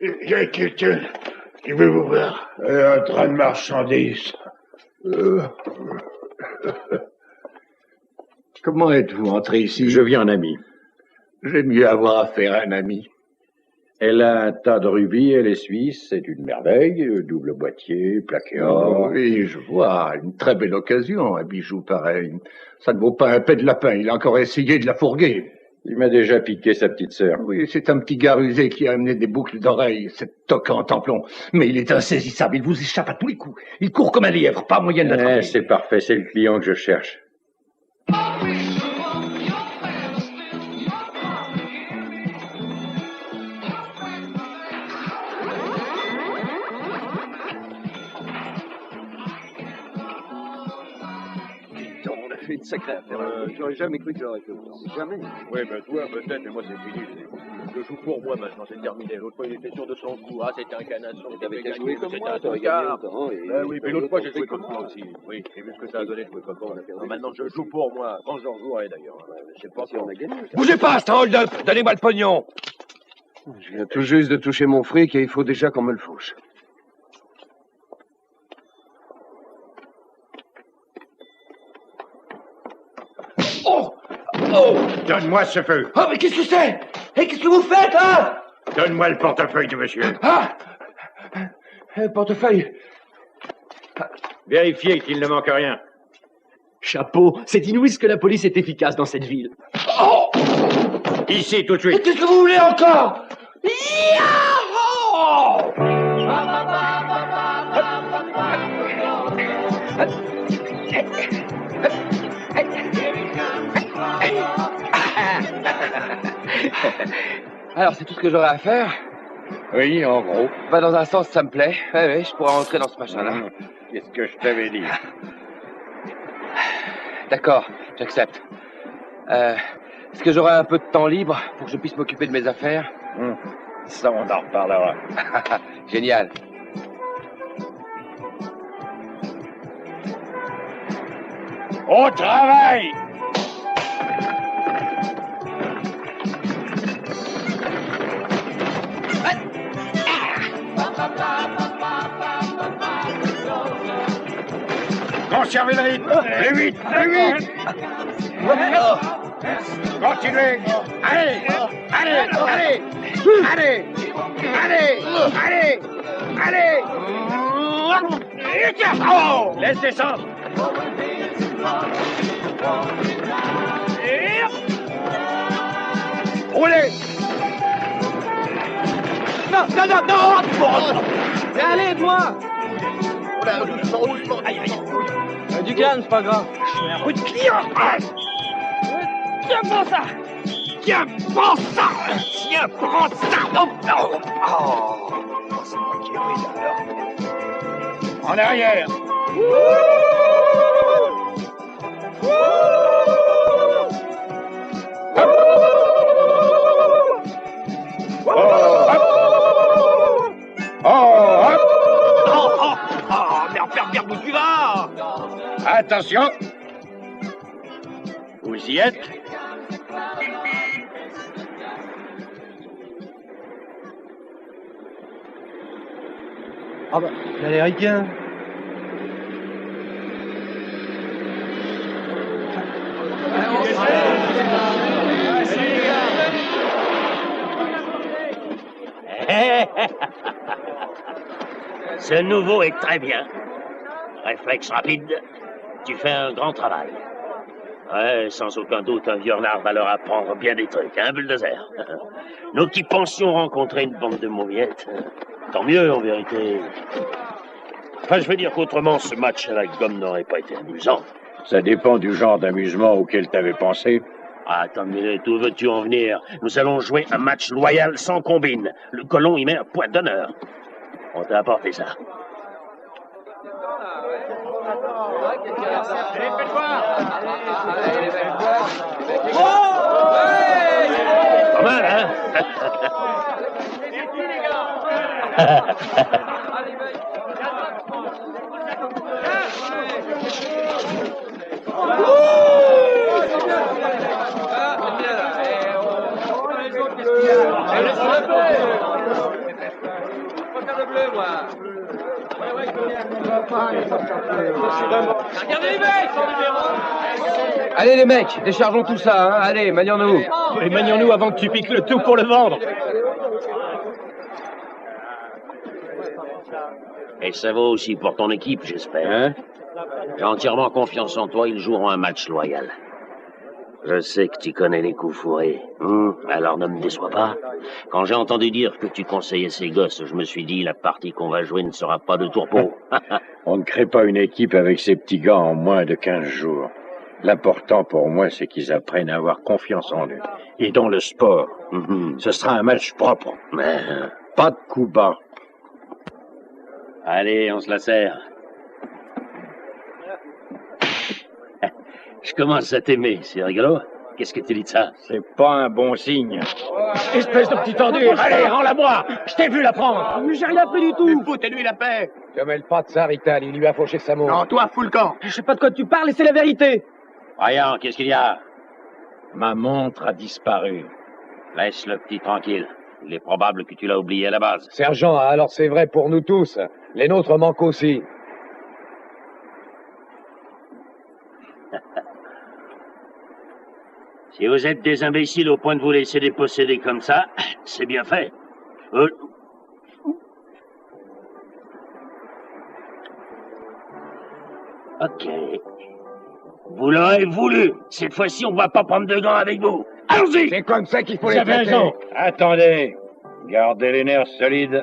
Il y a quelqu'un qui veut vous voir. Un train de marchandises. Comment êtes-vous entré ici? Je viens en ami. J'aime mieux avoir affaire à un ami. Elle a un tas de rubis, elle est suisse, c'est une merveille, double boîtier, plaqué or. Oui, je vois, une très belle occasion, un bijou pareil. Ça ne vaut pas un pet de lapin, il a encore essayé de la fourguer. Il m'a déjà piqué sa petite sœur. Oui, c'est un petit gars rusé qui a amené des boucles d'oreilles, cette toque en templon. Mais il est insaisissable, il vous échappe à tous les coups. Il court comme un lièvre, pas moyen de l'attraper. C'est parfait, c'est le client que je cherche. Une sacrée affaire. J'aurais jamais cru que j'aurais fait autant. Jamais. Oui, ben toi, peut-être, mais moi, c'est fini. Je joue pour moi maintenant, c'est terminé. L'autre fois, il était sûr de son coup. Ah, c'était un canasson. T'avais qu'à jouer comme moi, c'était un tocard. Oui, puis l'autre fois, j'ai joué comme toi aussi. Oui, j'ai vu ce que ça a donné de jouer comme toi. Maintenant, je joue pour moi. Quand je rejouerai, d'ailleurs. Je sais pas si on a gagné. Bougez pas, c'est un hold-up. Donnez-moi le pognon. Je viens tout juste de toucher mon fric et il faut déjà qu'on me le fauche. Oh! Donne-moi ce feu! Oh, mais qu'est-ce que c'est? Et qu'est-ce que vous faites, hein? Donne-moi le portefeuille de monsieur. Ah! Portefeuille. Vérifiez qu'il ne manque rien. Chapeau, c'est inouï ce que la police est efficace dans cette ville. Oh! Ici, tout de suite. Qu'est-ce que vous voulez encore? Yahoo! Alors, c'est tout ce que j'aurais à faire? Oui, en gros. Bah, dans un sens, ça me plaît. Oui, je pourrais rentrer dans ce machin-là. Qu'est-ce que je t'avais dit? D'accord, j'accepte. Est-ce que j'aurai un peu de temps libre pour que je puisse m'occuper de mes affaires? Ça, on en reparlera. Génial. Au travail! Conservez le rythme! Plus vite! Plus vite! Continuez! Allez! Allez! Allez! Allez! Allez! Allez! Allez! Oh! Laisse descendre! Roulez! Non! Allez, moi! Doucement! Aïe, aïe! Du calme, c'est pas grave. Un coup de client! Tiens, prends ça! Tiens, prends ça! Tiens, prends ça! Oh, non! Oh, En arrière. Mais où tu vas? Attention. Vous y êtes? Ah bah, l'américain. Ce nouveau est très bien. Réflexe rapide, tu fais un grand travail. Ouais, sans aucun doute, un vieux renard va leur apprendre bien des trucs, hein, Bulldozer? Nous qui pensions rencontrer une bande de mauviettes, tant mieux en vérité. Enfin, je veux dire qu'autrement, ce match à la gomme n'aurait pas été amusant. Ça dépend du genre d'amusement auquel t'avais pensé. Ah, attends une minute, où veux-tu en venir? Nous allons jouer un match loyal sans combine. Le colon y met un point d'honneur. On t'a apporté ça. Pas mal, hein? Allez les mecs, déchargeons tout ça, hein. Allez, manions-nous. Et manions-nous avant que tu piques le tout pour le vendre. Et ça vaut aussi pour ton équipe, j'espère. Hein? J'ai entièrement confiance en toi, ils joueront un match loyal. Je sais que tu connais les coups fourrés. Alors ne me déçois pas. Quand j'ai entendu dire que tu conseillais ces gosses, je me suis dit, la partie qu'on va jouer ne sera pas de tourpeau. On ne crée pas une équipe avec ces petits gars en moins de 15 jours. L'important pour moi, c'est qu'ils apprennent à avoir confiance en eux. Et dans le sport, ce sera un match propre. Pas de coups bas. Allez, on se la serre. Je commence à t'aimer, c'est rigolo. Qu'est-ce que tu dis de ça? C'est pas un bon signe. Espèce de petit ordure. Allez, rends-la-moi. Je t'ai vu la prendre. Mais j'ai rien fait du tout. Foutez-lui la paix. Te mêle pas de ça, Rital, il lui a fauché sa mot. Non, toi, fous le camp. Je sais pas de quoi tu parles et c'est la vérité. Ryan, qu'est-ce qu'il y a? Ma montre a disparu. Laisse le petit tranquille. Il est probable que tu l'as oublié à la base. Sergent, alors c'est vrai pour nous tous. Les nôtres manquent aussi. Si vous êtes des imbéciles au point de vous laisser déposséder comme ça, c'est bien fait. Ok. Vous l'aurez voulu. Cette fois-ci, on va pas prendre de gants avec vous. Allons-y! C'est comme ça qu'il faut Vous les avez traiter. raison. Attendez. Gardez les nerfs solides.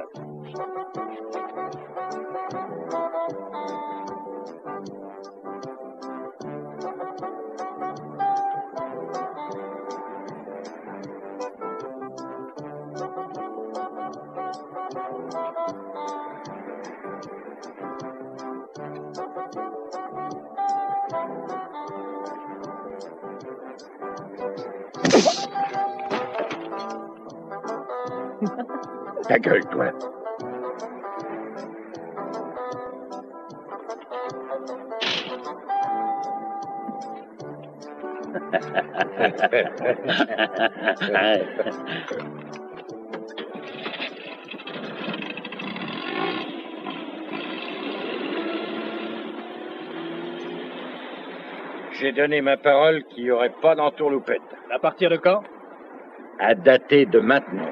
Ta gueule, toi. J'ai donné ma parole qu'il n'y aurait pas d'entourloupette. À partir de quand? À dater de maintenant.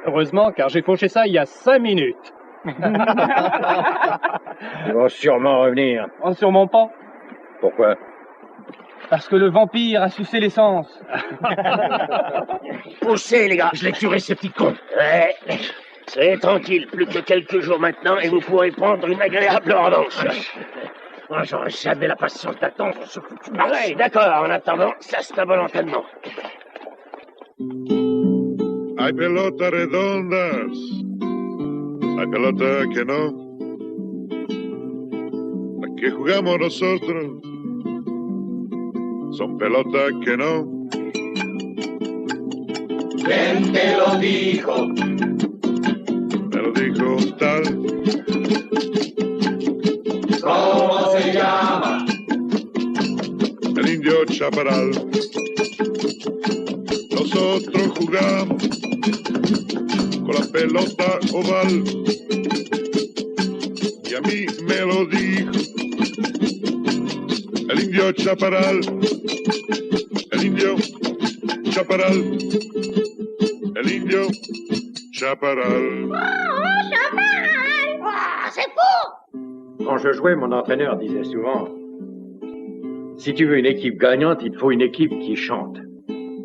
Heureusement, car j'ai fauché ça il y a 5 minutes. Ils vont sûrement revenir. Oh, sûrement pas. Pourquoi? Parce que le vampire a sucé l'essence. Poussez, les gars. Je l'ai tué, ce petit con. Ouais. Soyez tranquille, plus que quelques jours maintenant et vous pourrez prendre une agréable revanche. Moi, j'aurais jamais la patience d'attendre ce foutu match. Ouais, d'accord. En attendant, ça c'est un bon entraînement. Hay pelotas redondas. Hay pelota que no, la que jugamos nosotros, son pelotas que no. ¿Quién te lo dijo? Me lo dijo un tal. ¿Cómo se llama? El indio Chaparral. Nosotros jugamos con la pelota oval. Y a mí me lo dijo el indio Chaparral. El indio Chaparral. El indio Chaparral. Oh, Chaparral! Oh, c'est fou! Quand je jouais, mon entraîneur disait souvent, si tu veux une équipe gagnante, il te faut une équipe qui chante.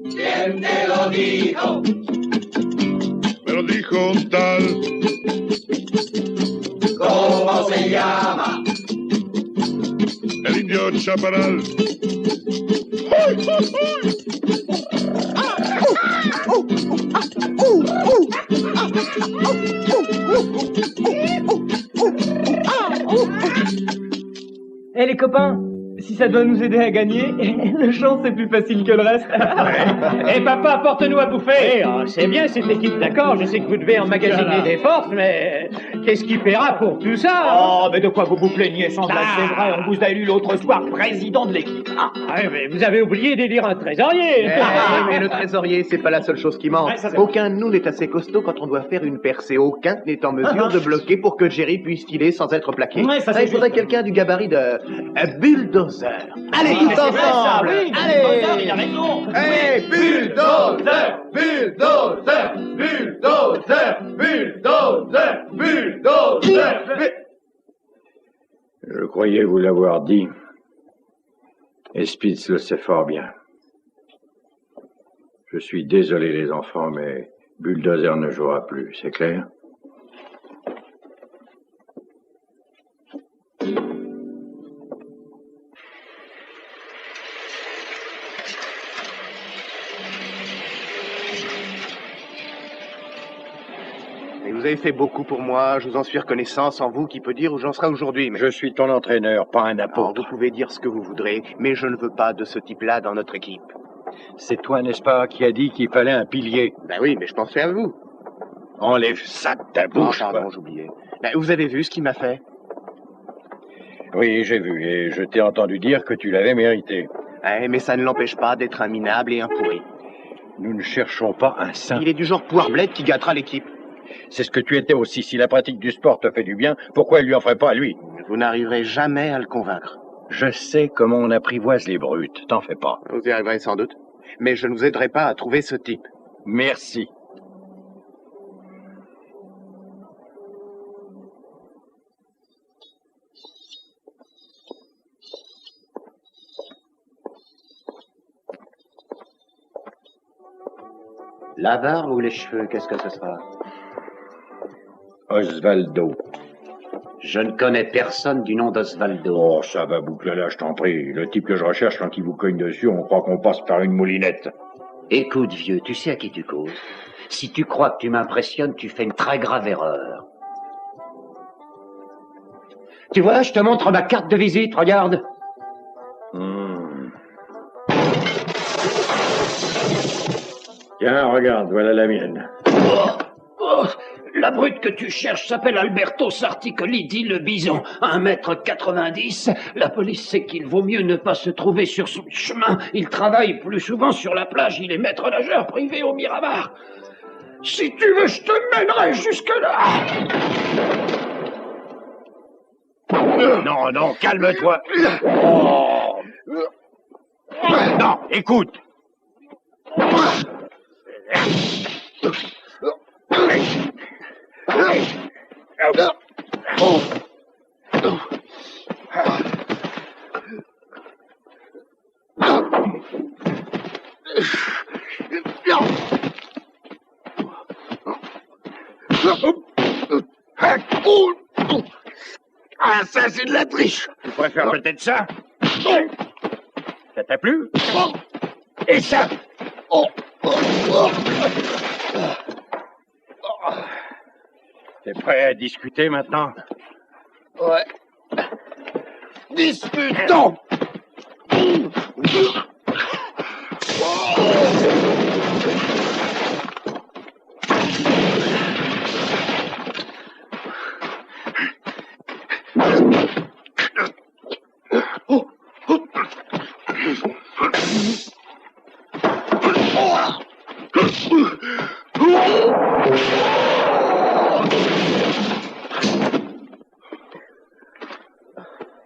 ¿Quién te lo dijo? Me lo dijo un tal. ¿Cómo se llama? El indio Chaparral. Eh les copains, si ça doit nous aider à gagner, le chant c'est plus facile que le reste. Eh papa, apporte-nous à bouffer. C'est bien cette équipe, d'accord. Je sais que vous devez emmagasiner des forces, mais qu'est-ce qui paiera pour tout ça? Oh, mais de quoi vous vous plaignez sans blague, c'est vrai, on vous a élu l'autre soir président de l'équipe. Ah, mais vous avez oublié d'élire un trésorier. Mais le trésorier, c'est pas la seule chose qui manque. Ouais, ça, c'est Aucun de nous n'est assez costaud quand on doit faire une percée. Aucun n'est en mesure de bloquer pour que Jerry puisse filer sans être plaqué. Ouais, ça, c'est il faudrait quelqu'un du gabarit de bulldozer. Allez, tous ensemble. Allez. Il a raison. Hey, bulldozer, bulldozer, bulldozer, bulldozer, bulldozer. Je croyais vous l'avoir dit. Et Spitz le sait fort bien. Je suis désolé les enfants, mais Bulldozer ne jouera plus, c'est clair? Et vous avez fait beaucoup pour moi, je vous en suis reconnaissant, sans vous, qui peut dire où j'en serai aujourd'hui. Mais... Je suis ton entraîneur, pas un apôtre. Alors, vous pouvez dire ce que vous voudrez, mais je ne veux pas de ce type-là dans notre équipe. C'est toi, n'est-ce pas, qui a dit qu'il fallait un pilier? Ben oui, mais je pensais à vous. Enlève ça de ta bouche. Oh, pardon, j'oubliais. Ben, vous avez vu ce qu'il m'a fait? Oui, j'ai vu, et je t'ai entendu dire que tu l'avais mérité. Eh, mais ça ne l'empêche pas d'être un minable et un pourri. Nous ne cherchons pas un saint. Il est du genre poire-blette qui gâtera l'équipe. C'est ce que tu étais aussi. Si la pratique du sport te fait du bien, pourquoi il lui en ferait pas à lui? Vous n'arriverez jamais à le convaincre. Je sais comment on apprivoise les brutes, t'en fais pas. Vous y arriverez sans doute. Mais je ne vous aiderai pas à trouver ce type. Merci. La barbe ou les cheveux, qu'est-ce que ce sera? Osvaldo. Je ne connais personne du nom d'Osvaldo. Oh, ça va boucler là, je t'en prie. Le type que je recherche, quand il vous cogne dessus, on croit qu'on passe par une moulinette. Écoute, vieux, tu sais à qui tu causes. Si tu crois que tu m'impressionnes, tu fais une très grave erreur. Tu vois, je te montre ma carte de visite, regarde. Tiens, regarde, voilà la mienne. La brute que tu cherches s'appelle Alberto Sarticolidi, le bison. 1m90. La police sait qu'il vaut mieux ne pas se trouver sur son chemin. Il travaille plus souvent sur la plage. Il est maître nageur privé au Miramar. Si tu veux, je te mènerai jusque-là. Non, non, calme-toi. Oh. Non, écoute. Ah, ça, c'est de la triche. Tu préfères peut-être ça? Ça t'a plu? Et ça? Oh. T'es prêt à discuter maintenant? Ouais. Discutons.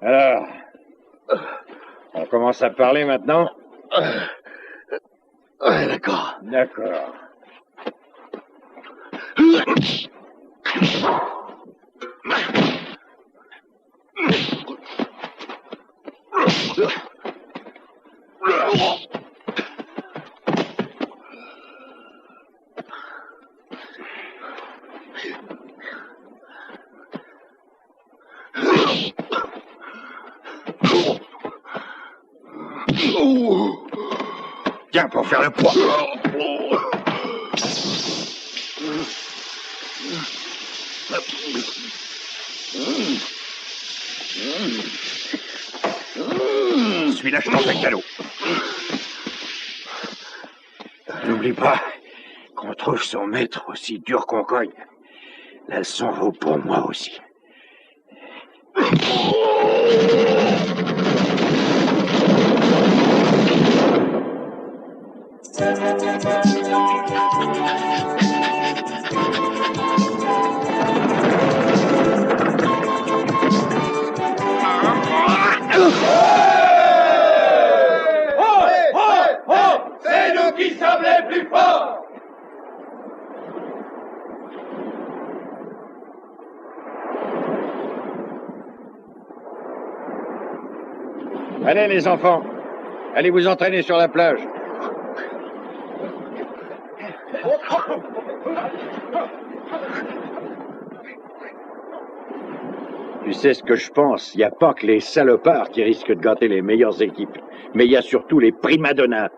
Alors, on commence à parler maintenant? Ouais, d'accord. D'accord. Tiens, pour faire le poids. Celui-là, je t'en fais cadeau. N'oublie pas qu'on trouve son maître aussi dur qu'on cogne. La leçon vaut pour moi aussi. C'est nous qui sommes les plus forts! Allez, les enfants. Allez vous entraîner sur la plage. Tu sais ce que je pense? Il n'y a pas que les salopards qui risquent de gâter les meilleures équipes, mais il y a surtout les primadonnas.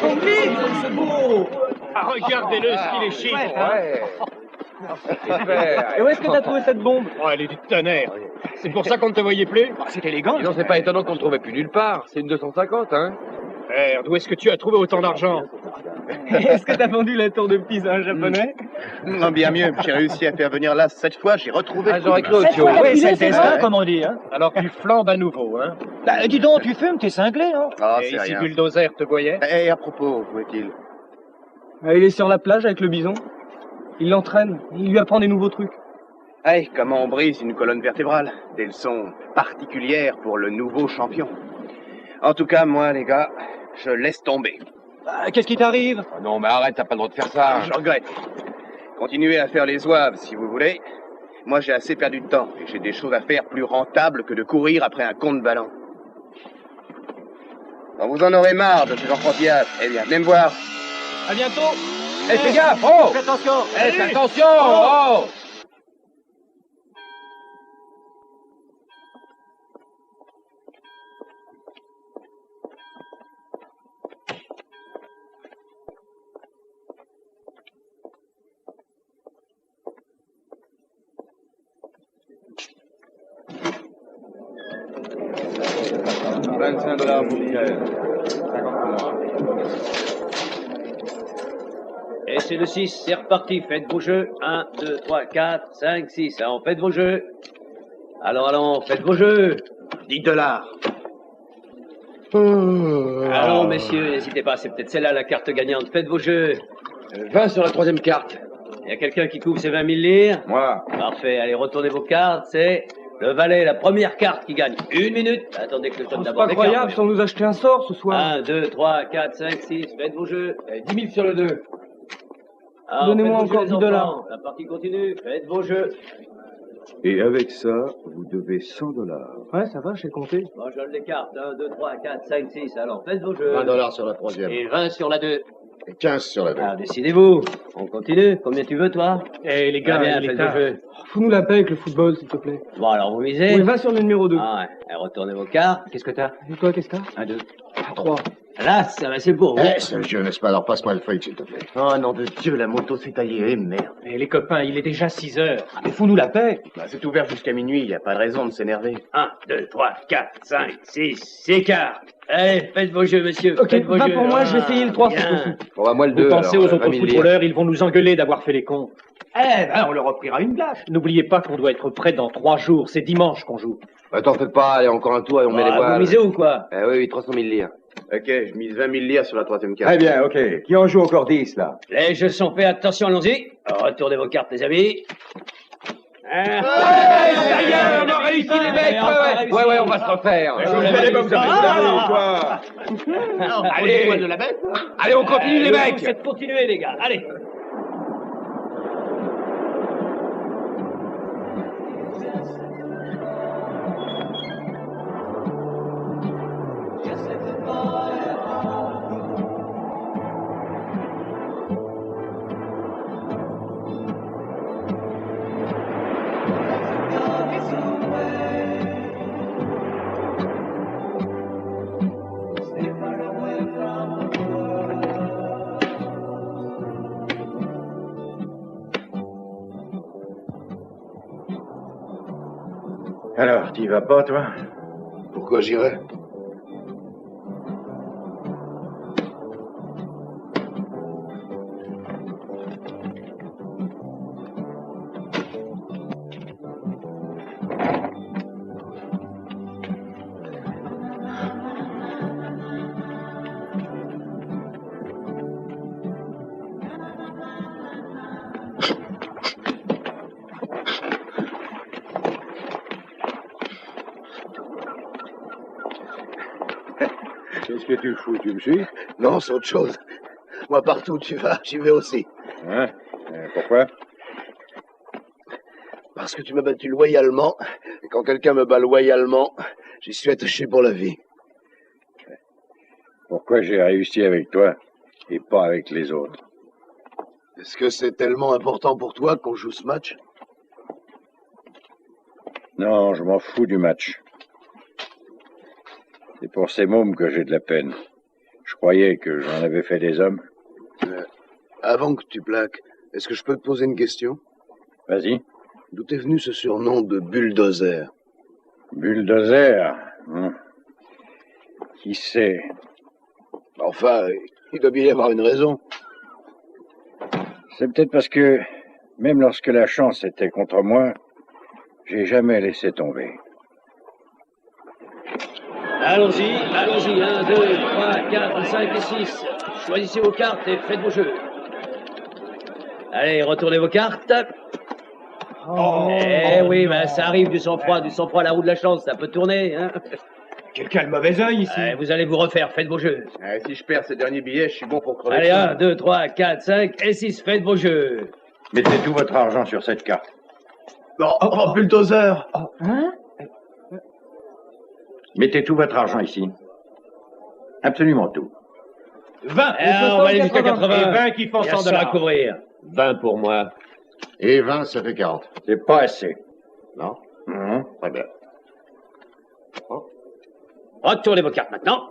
Son vide, ce beau. Ah, regardez-le, ce qu'il est chic. Et où est-ce que t'as trouvé cette bombe? Oh, elle est du tonnerre. C'est pour ça qu'on ne te voyait plus? C'est élégant. Sinon, c'est pas étonnant qu'on ne trouvait plus nulle part. C'est une 250, hein. Merde, où est-ce que tu as trouvé autant d'argent? Est-ce que t'as vendu la tour de Pise à un japonais? Non, bien mieux. J'ai réussi à faire venir là cette fois. J'ai retrouvé. Ah, j'aurais cru autre chose. Ouais, c'est le destin, comme on dit, hein. Alors tu flambes à nouveau, hein? Bah, dis donc, tu fumes, t'es cinglé, hein. Ah, Et c'est si rien. Bulldozer te voyait? Eh, à propos, où est-il? Il est sur la plage avec le bison. Il l'entraîne, il lui apprend des nouveaux trucs. Hey, comment on brise une colonne vertébrale? Des leçons particulières pour le nouveau champion. En tout cas, moi, les gars, je laisse tomber. Qu'est-ce qui t'arrive? Oh non, mais arrête, t'as pas le droit de faire ça. Je regrette. Continuez à faire les zouaves si vous voulez. Moi, j'ai assez perdu de temps et j'ai des choses à faire plus rentables que de courir après un compte ballon. Quand vous en aurez marre de ces enfantillages, eh bien, venez me voir. À bientôt. Eh, fais gaffe, oh! Fais attention. Eh, fais attention, oh! $25 pour Michael. 50 pour moi. Et c'est le 6, c'est reparti, faites vos jeux. 1, 2, 3, 4, 5, 6. Alors, faites vos jeux. Allons, faites vos jeux. $10. Allons, messieurs, n'hésitez pas, c'est peut-être celle-là la carte gagnante. Faites vos jeux. 20 sur la troisième carte. Il y a quelqu'un qui couvre ses 20 000 lire? Moi. Parfait, allez, retournez vos cartes. C'est le valet, la première carte qui gagne. 1 minute. Attendez que je donne C'est d'abord pas des incroyable, cartes. si on nous achetait un sort ce soir. 1, 2, 3, 4, 5, 6. Faites vos jeux. 10 000 sur le 2. Alors, Donnez-moi faites vos encore jeux, les 10 $. enfants. La partie continue. Faites vos jeux. Et avec ça, vous devez $100. Ouais, ça va, j'ai compté. Bon, je l'écarte. 1, 2, 3, 4, 5, 6. Alors, faites vos jeux. $20 sur la troisième. Et 20 sur la 2. Et 15 sur la 2. Alors, décidez-vous. On continue. Combien tu veux, toi? Eh, les gars, Très bien, il est faites tard. vos jeux. Fous-nous la paix avec le football, s'il te plaît. Bon, alors, vous misez? Oui, va sur le numéro 2. Ah ouais. Et retournez vos cartes. Qu'est-ce que t'as? Et toi, qu'est-ce que t'as? 1, 2. 3. Là, ça va, c'est pour vous. Eh, c'est le jeu, n'est-ce pas? Alors passe-moi le feuille, s'il te plaît. Oh, nom de Dieu, la moto s'est taillée, merde. Et les copains, il est déjà 6 heures. Mais fous-nous la paix. Bah, c'est ouvert jusqu'à minuit, il n'y a pas de raison de s'énerver. 1, 2, 3, 4, 5, 6, 6 cartes. Allez, faites vos jeux, monsieur. Ok, faites vos 20 jeux. pour moi, je vais essayer le 3 bien. si possible. Bon, bah, moi le Vous 2. pensez aux autres 20 000 footballeurs, ils vont nous engueuler d'avoir fait les cons. Eh ben, on leur offrira une glace. N'oubliez pas qu'on doit être prêt dans 3 jours. C'est dimanche qu'on joue. T'en fais pas, allez, encore un tour et on met les Vous voiles. misez ou quoi? Eh oui, 300 000 lire. Ok, je mise 20 000 lire sur la troisième carte. Très bien, ok. Qui en joue encore 10, là? Les jeux sont faits, attention, allons-y. Retournez vos cartes, les amis. Ça y est, on a réussi, les mecs. Ouais, on va se refaire. Allez, on continue, les mecs. Faites continuer, les gars. Allez. Alors, t'y vas pas, toi? Pourquoi j'irais? Qu'est-ce que tu fous? Tu me suis? Non, c'est autre chose. Moi, partout où tu vas, j'y vais aussi. Hein? Pourquoi? Parce que tu m'as battu loyalement. Et quand quelqu'un me bat loyalement, j'y suis attaché pour la vie. Pourquoi j'ai réussi avec toi et pas avec les autres? Est-ce que c'est tellement important pour toi qu'on joue ce match? Non, je m'en fous du match. C'est pour ces mômes que j'ai de la peine. Je croyais que j'en avais fait des hommes. Avant que tu plaques, est-ce que je peux te poser une question? Vas-y. D'où est venu ce surnom de bulldozer? Bulldozer? Qui sait? Enfin, il doit bien y avoir une raison. C'est peut-être parce que, même lorsque la chance était contre moi, j'ai jamais laissé tomber. Allons-y. 1, 2, 3, 4, 5 et 6. Choisissez vos cartes et faites vos jeux. Allez, retournez vos cartes. Eh oui, ben, ça arrive du sang-froid à la roue de la chance, ça peut tourner, hein. Quelqu'un a le mauvais œil ici. Vous allez vous refaire, faites vos jeux. Si je perds ces derniers billets, je suis bon pour crever. Allez, 1, 2, 3, 4, 5 et 6, faites vos jeux. Mettez tout votre argent sur cette carte. Bulldozer! Hein? Mettez tout votre argent ici. Absolument tout. 20. On va aller jusqu'à 80. Et 20 qui font Il y a 100 100 à $. couvrir. 20 pour moi. Et 20, ça fait 40. C'est pas assez. Non? Très bien. Retournez vos cartes maintenant.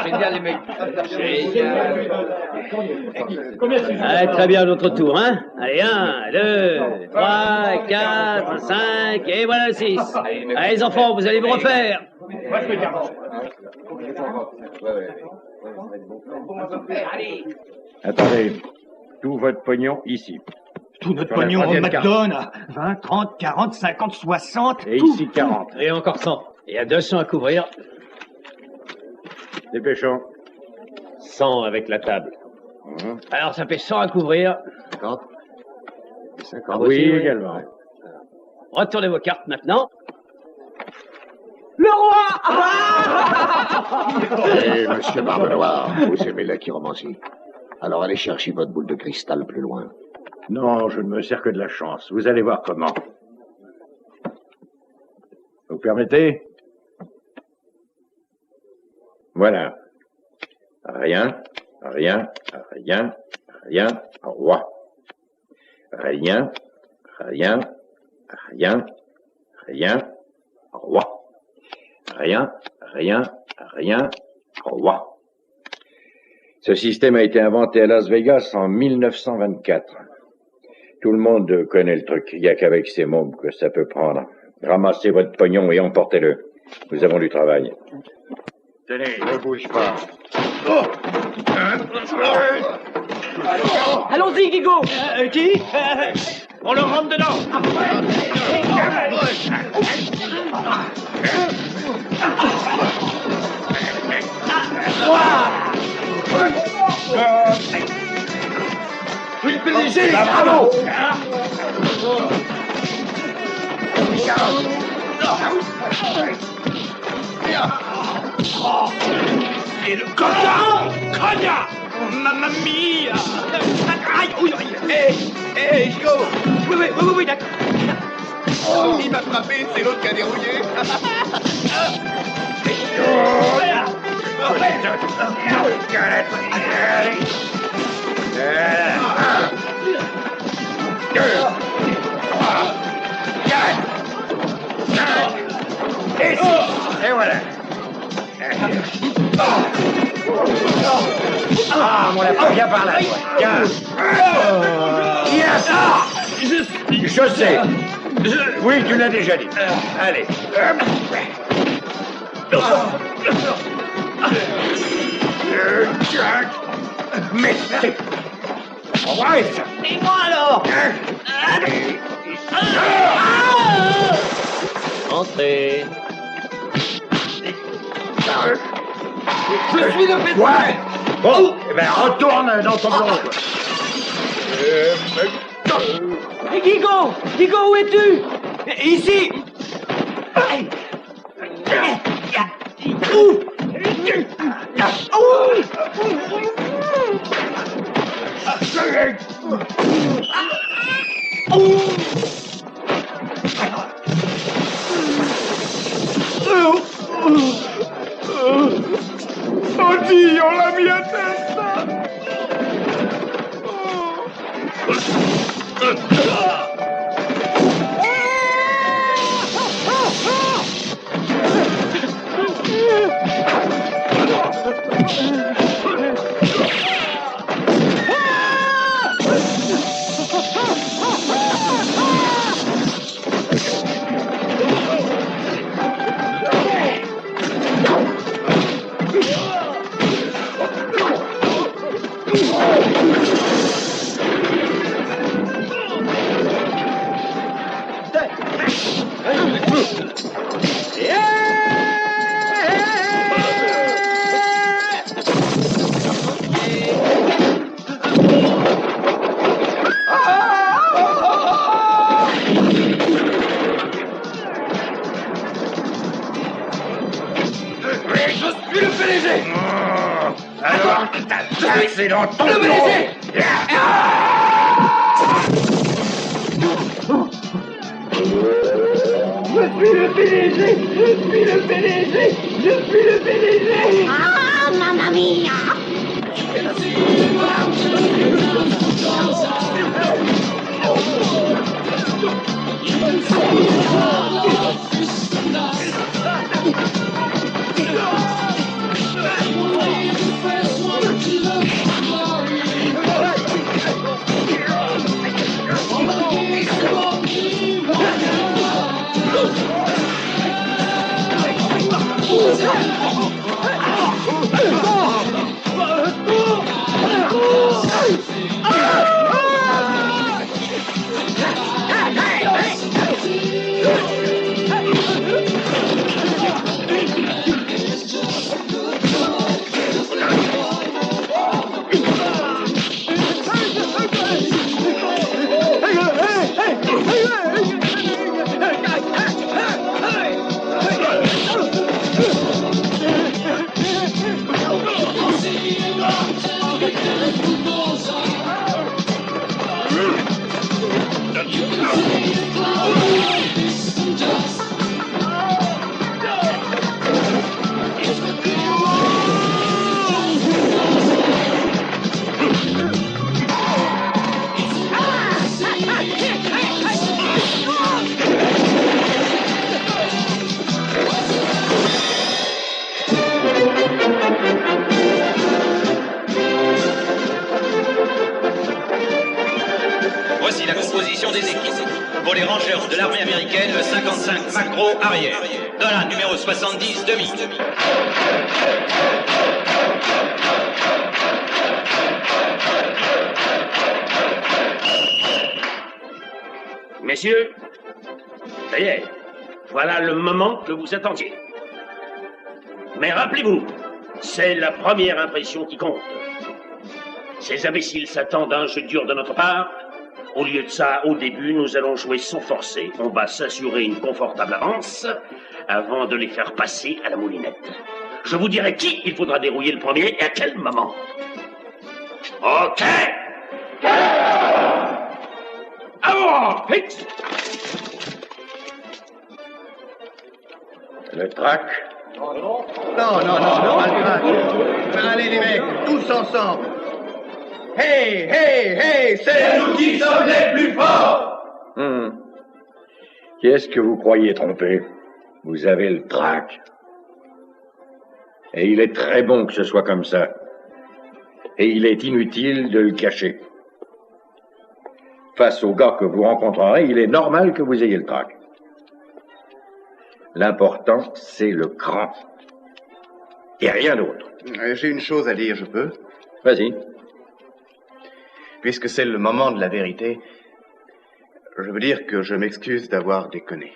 Génial, les mecs. Allez, très bien, notre tour, hein. Allez, 1, 2, 3, 4, 5, et voilà le 6. Allez, les enfants, vous allez vous refaire. Attendez. Tout votre pognon ici. Tout notre Sur la pognon, on troisième carte. donne. 20, 30, 40, 50, 60. Et tout. ici 40. Et encore 100. Il y a 200 à couvrir. Dépêchons. 100 avec la table. Alors, ça fait 100 à couvrir. 50. 50. Oui, également. Retournez vos cartes maintenant. Le roi! Eh, monsieur Barbe Noire, vous aimez la chiromancie. Alors allez chercher votre boule de cristal plus loin. Non, je ne me sers que de la chance. Vous allez voir comment. Vous permettez? Voilà. Rien, rien, rien, rien, roi. Rien, rien, rien, rien, roi. Rien, rien, rien, roi. Ce système a été inventé à Las Vegas en 1924. Tout le monde connaît le truc. Il n'y a qu'avec ces mômes que ça peut prendre. Ramassez votre pognon et emportez-le. Nous avons du travail. Tenez, ne bouge pas. Allons-y, Guigo! Qui? On le rentre dedans. Oui, PDG, bravo! Et le cognac! Cognac! Mamma mia! Aïe, oui, oui. Hé, Hugo! Oui, d'accord. Oh, il m'a frappé, c'est l'autre qui a dérouillé. Et voilà. Ah, mon lapin, viens par là. Tiens. Je sais. Oui, tu l'as déjà dit. Allez. Mais c'est... Ouais, ça. Et moi alors? Entrez. Je suis le pétrole. Ouais. Bon, eh ben retourne dans ton bureau. Guigo! Guigo, où es-tu? Ici. Oddio, la mia testa! Alors, c'est dans ton Le bureau. Ah, mamma mia! Voici la composition des équipes. Pour les Rangers de l'armée américaine, le 55 Macro arrière. Dolan, numéro 70, demi. Messieurs, ça y est, voilà le moment que vous attendiez. Mais rappelez-vous, c'est la première impression qui compte. Ces imbéciles s'attendent à un jeu dur de notre part. Au lieu de ça, au début, nous allons jouer sans forcer. On va s'assurer une confortable avance avant de les faire passer à la moulinette. Je vous dirai qui il faudra dérouiller le premier et à quel moment. OK. Avant, fixe. Le trac. Non, pas le trac. Allez les mecs, tous ensemble. Hey, hey, hey, c'est nous qui sommes les plus forts. Qui est-ce que vous croyez tromper? Vous avez le trac. Et il est très bon que ce soit comme ça. Et il est inutile de le cacher. Face aux gars que vous rencontrerez, il est normal que vous ayez le trac. L'important, c'est le cran. Et rien d'autre. J'ai une chose à dire, je peux? Vas-y. Puisque c'est le moment de la vérité, je veux dire que je m'excuse d'avoir déconné.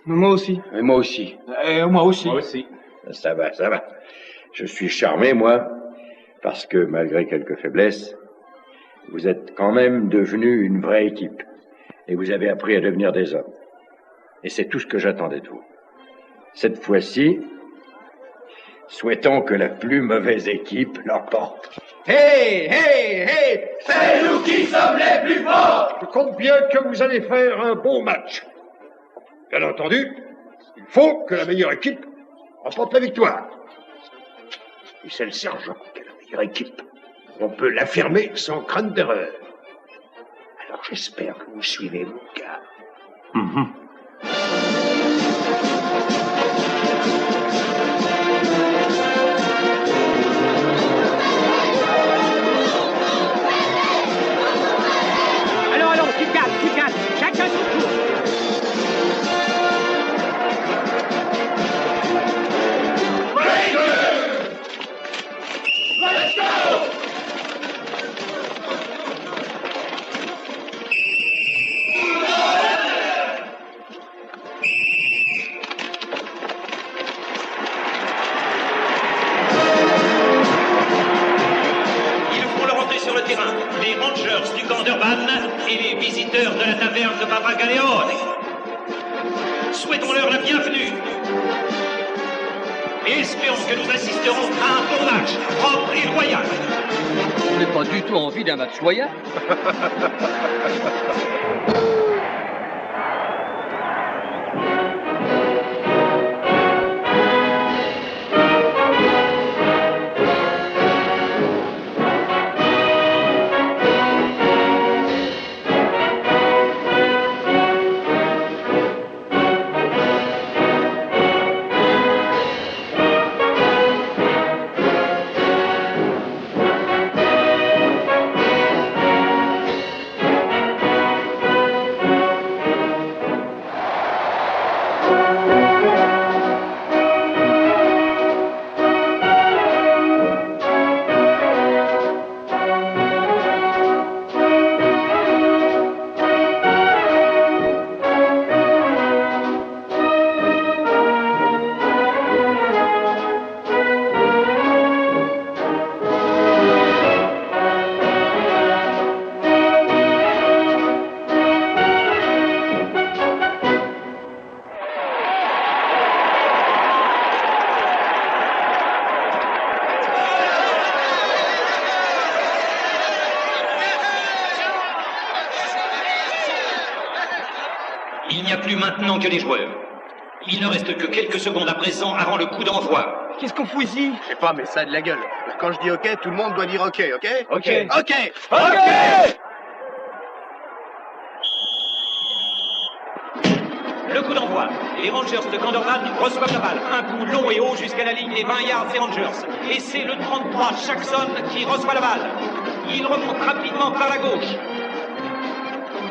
Moi aussi. Et moi aussi. Moi aussi. Moi aussi. Ça va, ça va. Je suis charmé, moi, parce que malgré quelques faiblesses, vous êtes quand même devenus une vraie équipe. Et vous avez appris à devenir des hommes. Et c'est tout ce que j'attendais de vous. Cette fois-ci, souhaitons que la plus mauvaise équipe l'emporte. Hey, hey, hey, c'est nous qui sommes les plus forts. Je compte bien que vous allez faire un bon match. Bien entendu, il faut que la meilleure équipe remporte la victoire. Et c'est le sergent qui est la meilleure équipe. On peut l'affirmer sans crainte d'erreur. Alors j'espère que vous suivez mon gars. Allons, tu calmes, chacun son tour. Let's go! Les Rangers du camp d'Urban et les visiteurs de la taverne de Papa Galeone. Souhaitons-leur la bienvenue. Et espérons que nous assisterons à un bon match, propre et loyal. On n'a pas du tout envie d'un match loyal. n'y a plus maintenant que les joueurs. Il ne reste que quelques secondes à présent avant le coup d'envoi. Qu'est-ce qu'on fout ici? Je sais pas, mais ça a de la gueule. Quand je dis OK, tout le monde doit dire OK, OK? OK. OK! OK! Le coup d'envoi. Les Rangers de Ganderman reçoivent la balle. Un coup long et haut jusqu'à la ligne des 20 yards des Rangers. Et c'est le 33 Jackson qui reçoit la balle. Il remonte rapidement par la gauche.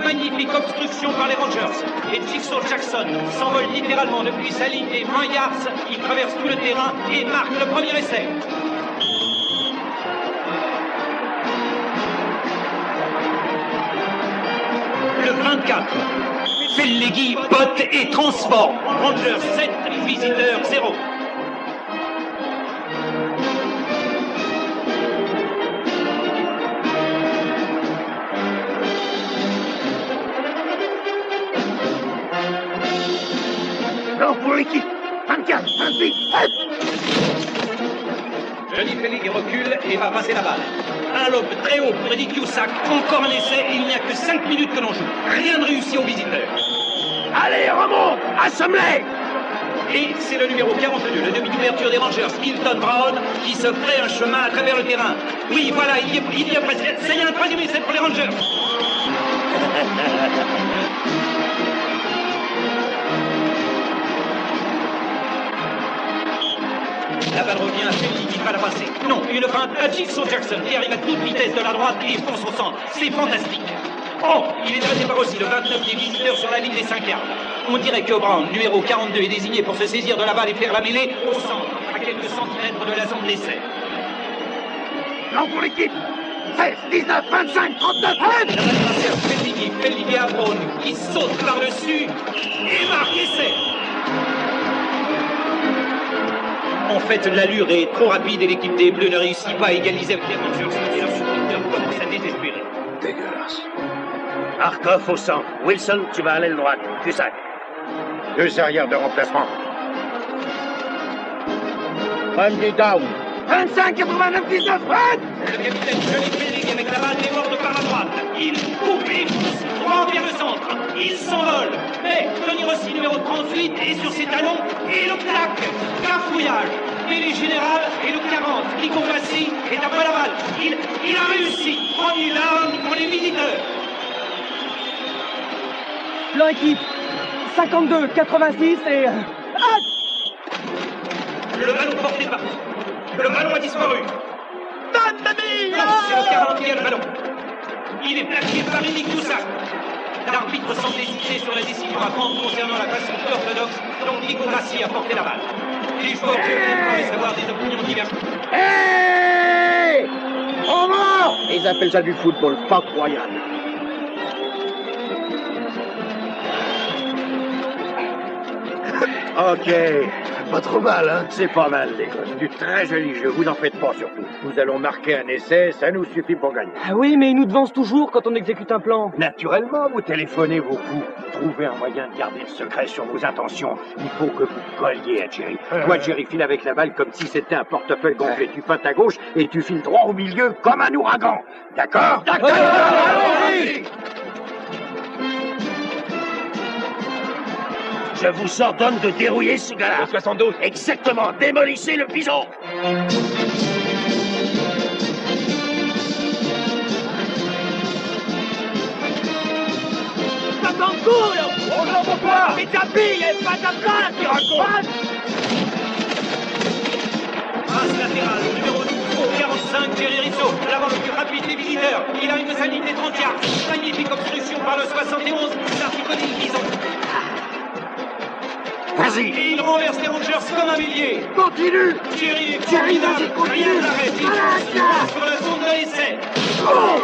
Magnifique obstruction par les Rangers. Et Jigsaw Jackson s'envole littéralement depuis sa ligne des 20 yards. Il traverse tout le terrain et marque le premier essai. Le 24. Pellegui botte et transforme. Rangers 7, visiteurs 0. Non pour l'équipe. 24, 28, Johnny Pellegui recule et va passer la balle. Un lob très haut pour Eddie Cusack. Encore un essai et il n'y a que 5 minutes que l'on joue. Rien ne réussit aux visiteurs. Allez, remonte! Assomme-les! Et c'est le numéro 42, le demi d'ouverture des Rangers, Hilton Brown, qui se fraye un chemin à travers le terrain. Oui, voilà, il y a presque. Ça y est, un troisième essai pour les Rangers. La balle revient à celui qui va la passer. Non, une feinte à Jigsaw Jackson qui arrive à toute vitesse de la droite et fonce au centre. C'est fantastique. Oh, il est arrêté par aussi le 29 des visiteurs sur la ligne des 5 yards. On dirait que Brown, numéro 42, est désigné pour se saisir de la balle et faire la mêlée au centre, à quelques centimètres de la zone d'essai. Non pour l'équipe. 16, 19, 25, 39, Pellegui à Brown, qui saute par-dessus et marque essai. En fait, l'allure est trop rapide et l'équipe des Bleus ne réussit pas à égaliser avec les Rangers. Leurs supporters commencent à désespérer. Dégueulasse. Markov au centre. Wilson, tu vas à l'aile droite. Cusack. 2 arrières de remplacement. Randy down. 25, 89, 19, Fred! Le capitaine Johnny Pellegui avec la balle déborde par la droite. Il coupe et pousse droit vers le centre. Il s'envole. Mais Tony Rossi, numéro 38, est sur ses talons et le plaque. Cafouillage. Et les générales et le 40, Nico Bassi, est après la balle. Il a réussi. Premier down pour les visiteurs. Plan équipe. 52, 86 et... Le ballon porté par... Le ballon a disparu. C'est le 40 qui a le ballon. Il est plaqué par Eddie Cusack. L'arbitre semble hésiter sur la décision à prendre concernant la façon orthodoxe dont Nico Bassi a porté la balle. Les joueurs peuvent avoir des opinions diverses. Hey! On mort! Ils appellent ça du football, pas royal. Ok, pas trop mal, hein? C'est pas mal, les gosses. Du très joli jeu, vous en faites pas surtout. Nous allons marquer un essai, ça nous suffit pour gagner. Ah oui, mais ils nous devancent toujours quand on exécute un plan. Naturellement, vous téléphonez vos coups. Trouvez un moyen de garder le secret sur vos intentions. Il faut que vous colliez à Jerry. Toi, Jerry, file avec la balle comme si c'était un portefeuille gonflé. Tu feintes à gauche et tu files droit au milieu comme un ouragan. D'accord? D'accord! Je vous ordonne de dérouiller ce gars-là. Le 72. Exactement. Démolissez le bison. Ça t'en coule. On n'en veut pas. Mais ta fille, elle pas ta place, tu racontes. Passe latérale, numéro 12, au 45, Jerry Rizzo, l'avant le plus rapide des visiteurs. Il a une salite des 30 yards. Magnifique obstruction par le 71, Sarticoni Bison. Vas-y. Et il renverse les Rangers comme un bélier. Continue. Jerry est formidable. Rien ne l'arrête. Il passe sur la zone de l'essai. Oh,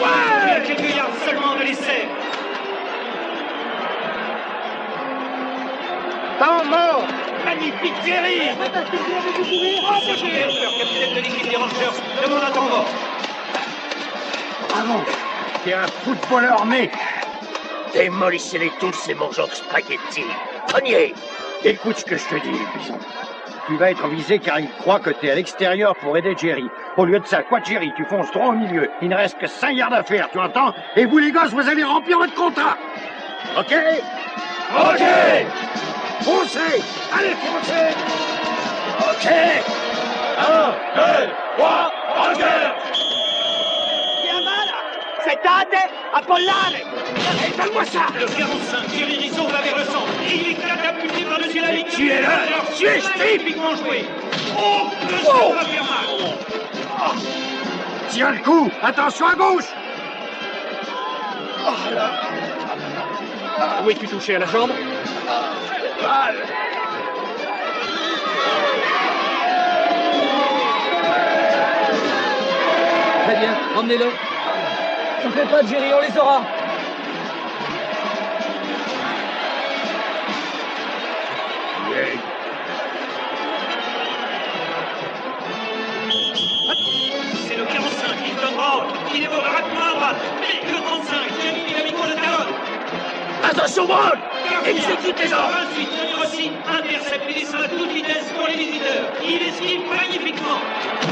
ouais. Il y a quelques yards seulement de l'essai. Temps mort. Magnifique Jerry. Serge Herfer, capitaine de l'équipe des Rangers, demande un temps mort. Bravo. T'es un footballeur né. Démolissez-les tous, ces mangeurs de spaghettis. Prenez. Écoute ce que je te dis, Bison. Tu vas être visé car il croit que t'es à l'extérieur pour aider Jerry. Au lieu de ça, quoi Jerry, tu fonces droit au milieu. Il ne reste que 5 yards à faire, tu entends? Et vous les gosses, vous allez remplir votre contrat. OK? OK! Foncez! Allez, foncez! OK! 1, 2, 3, en guerre! Aspettate! Appollare! Donne-moi ça! Le 45, Thierry Rizzo va vers le centre. Il est catapulté par-dessus la ligne. Tu es là! Tu es magnifiquement joué. Oh, que ça va faire mal! Tiens le coup! Attention à gauche! Où es-tu touché à la jambe? Très bien, emmenez-le. T'en fais pas, Jerry, on les aura. C'est le 45, il donne Brown. Il évolue rapidement à droite. Mais le 35, Gianni Dinamico le talonne. Attention, Brown! Exécute les ordres! Ensuite, Tony Rossi intercepte et descend à toute vitesse pour les visiteurs. Il esquive magnifiquement.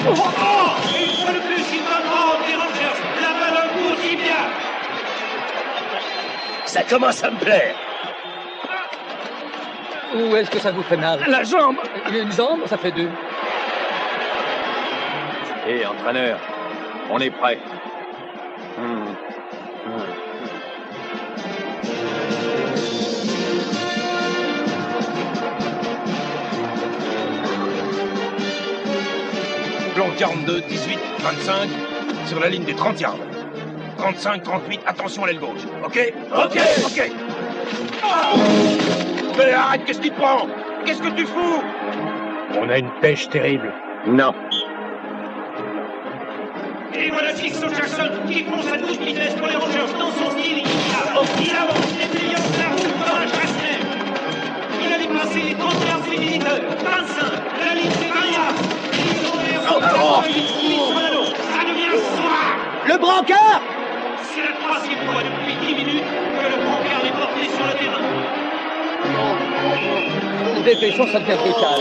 Une fois de plus, il donne Brown des Rangers. La balle au tibia. Ça commence à me plaire. Où est-ce que ça vous fait mal? La jambe! Une jambe, ça fait deux. Hé, entraîneur, on est prêt. Plan 42, 18, 25, sur la ligne des 30 yards. 35, 38, attention à l'aile gauche. OK? OK! OK! Mais arrête, qu'est-ce qui te prend? Qu'est-ce que tu fous? On a une pêche terrible. Non. Et voilà Sixto Jackson qui fonce à toute vitesse pour les Rangers dans son style. Il avance, déblayant la route comme un chasse-neige. Il a dépassé les 30 yards des visiteurs. 25, la ligne des 20 yards. Ils ont l'air sur l'anneau. Ça devient sauvage. Le brancard! C'est la troisième fois depuis 10 minutes que le brancard est porté sur le terrain. Dépêchons, ça devient brutal.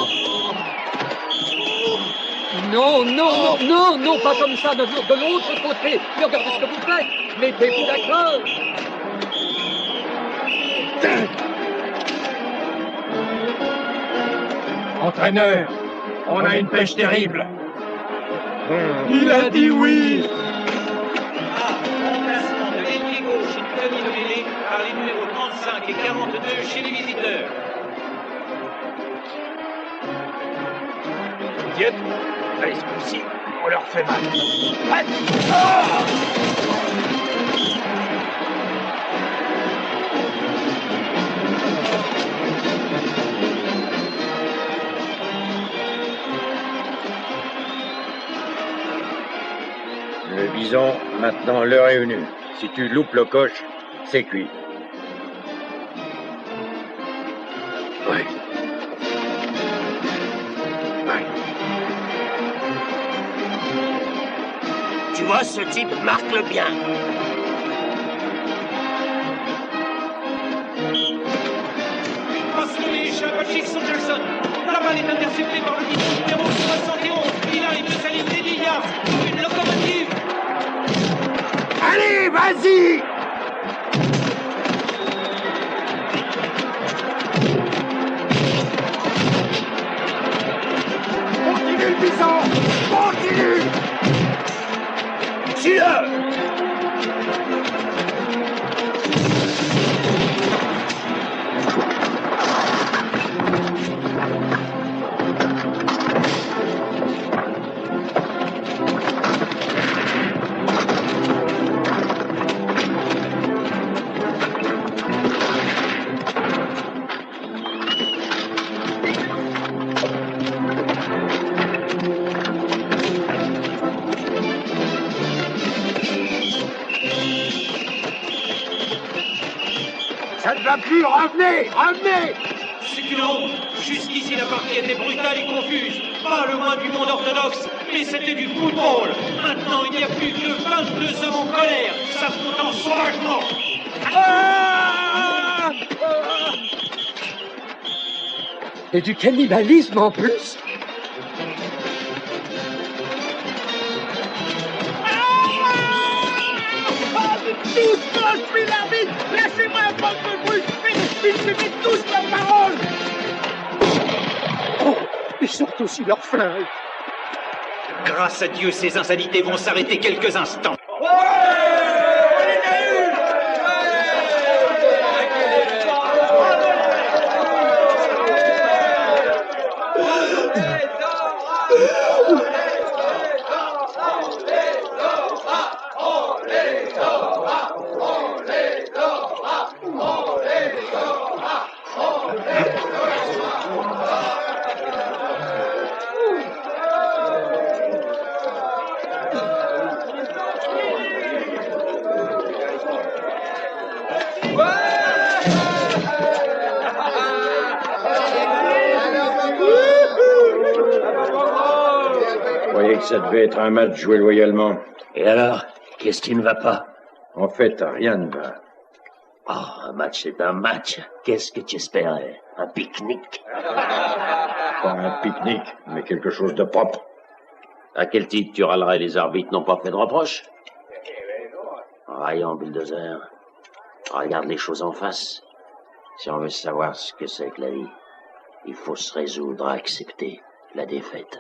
Non, non, non, non, non, pas comme ça, de l'autre côté. Mais regardez ce que vous faites. Mettez-vous d'accord. Entraîneur, on a une pêche terrible. Il a dit oui! Remplacement de l'ailier gauche et Tony Levélé par les numéros 35 et 42 chez les visiteurs. Diète, allez, ce coup-ci, on leur fait mal. Le bison, maintenant l'heure est venue. Si tu loupes le coche, c'est cuit. Ouais. Tu vois, ce type marque le bien. Passe le échappe à Sixto Jackson. La balle est interceptée par le numéro 71. Il arrive de sa ligne des 10 yards. Une locomotive. Allez, vas-y! Continue le bison! Continue! Tire! Ça ne va plus, revenez! Revenez! C'est une honte. Jusqu'ici, la partie était brutale et confuse. Pas le moins du monde orthodoxe, mais c'était du football. Maintenant, il n'y a plus que 22 hommes en colère, s'affrontant sauvagement. Et du cannibalisme en plus. Tout ça, je suis l'arbitre! Laissez-moi un peu de Ils fumaient tous ma parole. Oh, ils sortent aussi leurs flingues. Grâce à Dieu, ces insanités vont s'arrêter quelques instants. Vous voyez que ça devait être un match joué loyalement. Et alors, qu'est-ce qui ne va pas? En fait, rien ne va. Oh, un match, c'est un match. Qu'est-ce que tu espérais? Un pique-nique? Pas un pique-nique, mais quelque chose de propre. À quel titre tu râlerais? Les arbitres n'ont pas fait de reproches? Voyons, Bulldozer. Regarde les choses en face. Si on veut savoir ce que c'est que la vie, il faut se résoudre à accepter la défaite.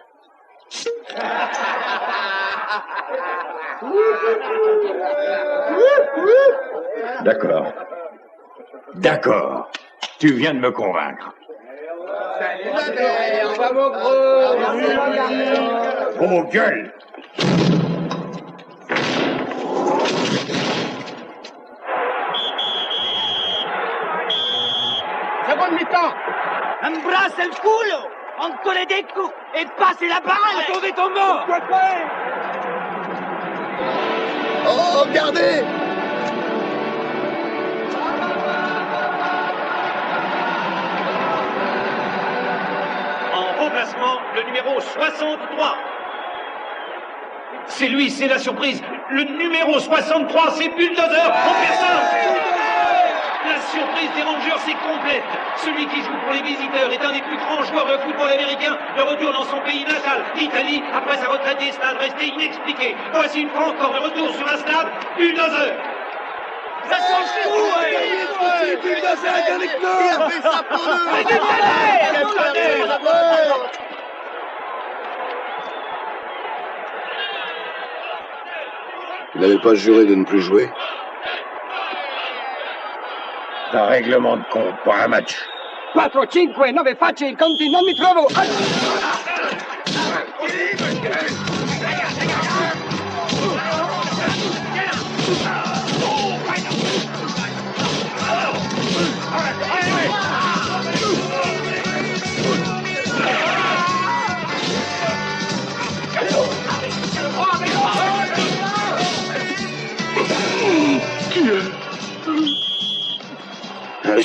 D'accord. D'accord. Tu viens de me convaincre. On va mon gros. Oh, gueule! Seconde mi-temps. Embrasse el culo, ancora des coups et passe la balle. Attendez ton mort. Oh, regardez! En remplacement, le numéro 63. C'est lui, c'est la surprise. Le numéro 63, c'est Bulldozer en personne. La surprise des Rangers est complète. Celui qui joue pour les visiteurs est un des plus grands joueurs de football américain. De retour dans son pays natal, l'Italie, après sa retraite des stades restée inexpliquée. Voici une fois encore de retour sur un stade, Bulldozer. Ça change tout. Bulldozer est avec nous! Il a fait ça pour nous! Vous n'avez pas juré de ne plus jouer? C'est un règlement de compte, pas un match. 4, 5, 9, facce i conti, non mi trovo.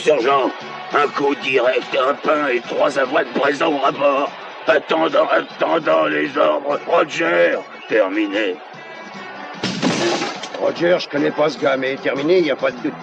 Sergent, un coup direct, un pain et 3 avoines présents au rapport. Attendant les ordres. Roger, terminé. Roger, je connais pas ce gars, mais terminé, il n'y a pas de doute.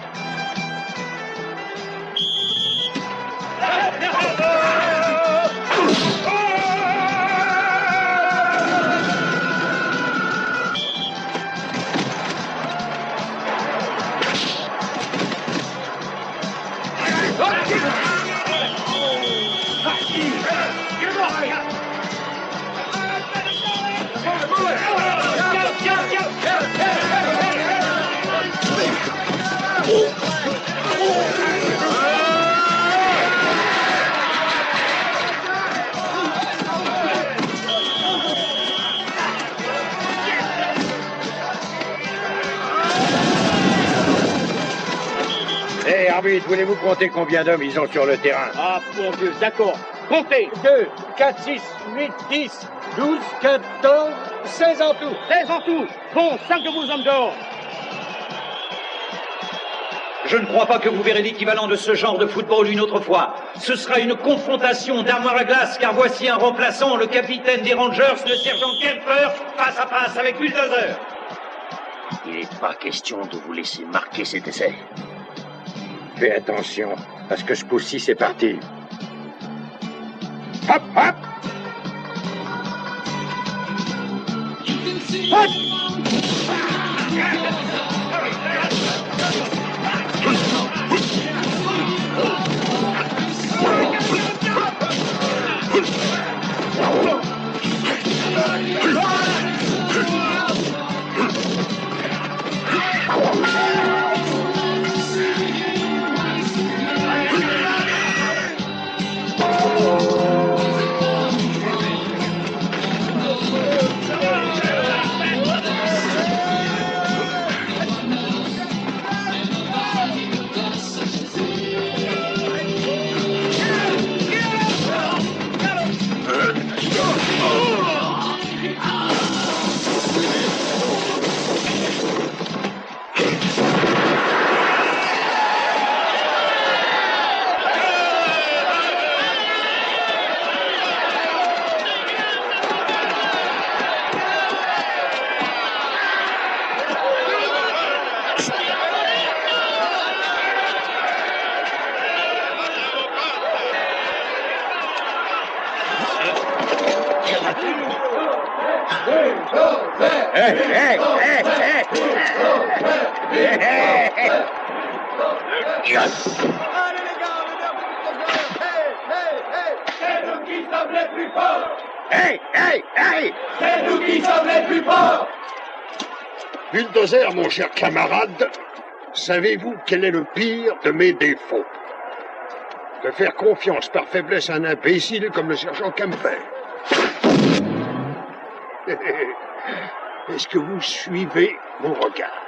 Hé, arbitre, voulez-vous compter combien d'hommes ils ont sur le terrain? Ah, mon Dieu, d'accord. Comptez. 2, 4, 6, 8, 10, 12, 14, 16 en tout. 16 en tout. Bon, 5 de vos hommes dehors. Je ne crois pas que vous verrez l'équivalent de ce genre de football une autre fois. Ce sera une confrontation d'armoire à glace, car voici un remplaçant, le capitaine des Rangers, le sergent Kemper, face à face avec Bulldozer. Il n'est pas question de vous laisser marquer cet essai. Fais attention, parce que ce coup-ci, c'est parti. Hop, hop! Hop! C'est nous qui sommes les plus forts! Hey! C'est nous qui sommes les plus forts! Bulldozer, mon cher camarade, savez-vous quel est le pire de mes défauts? De faire confiance par faiblesse à un imbécile comme le sergent Campbell. Est-ce que vous suivez mon regard?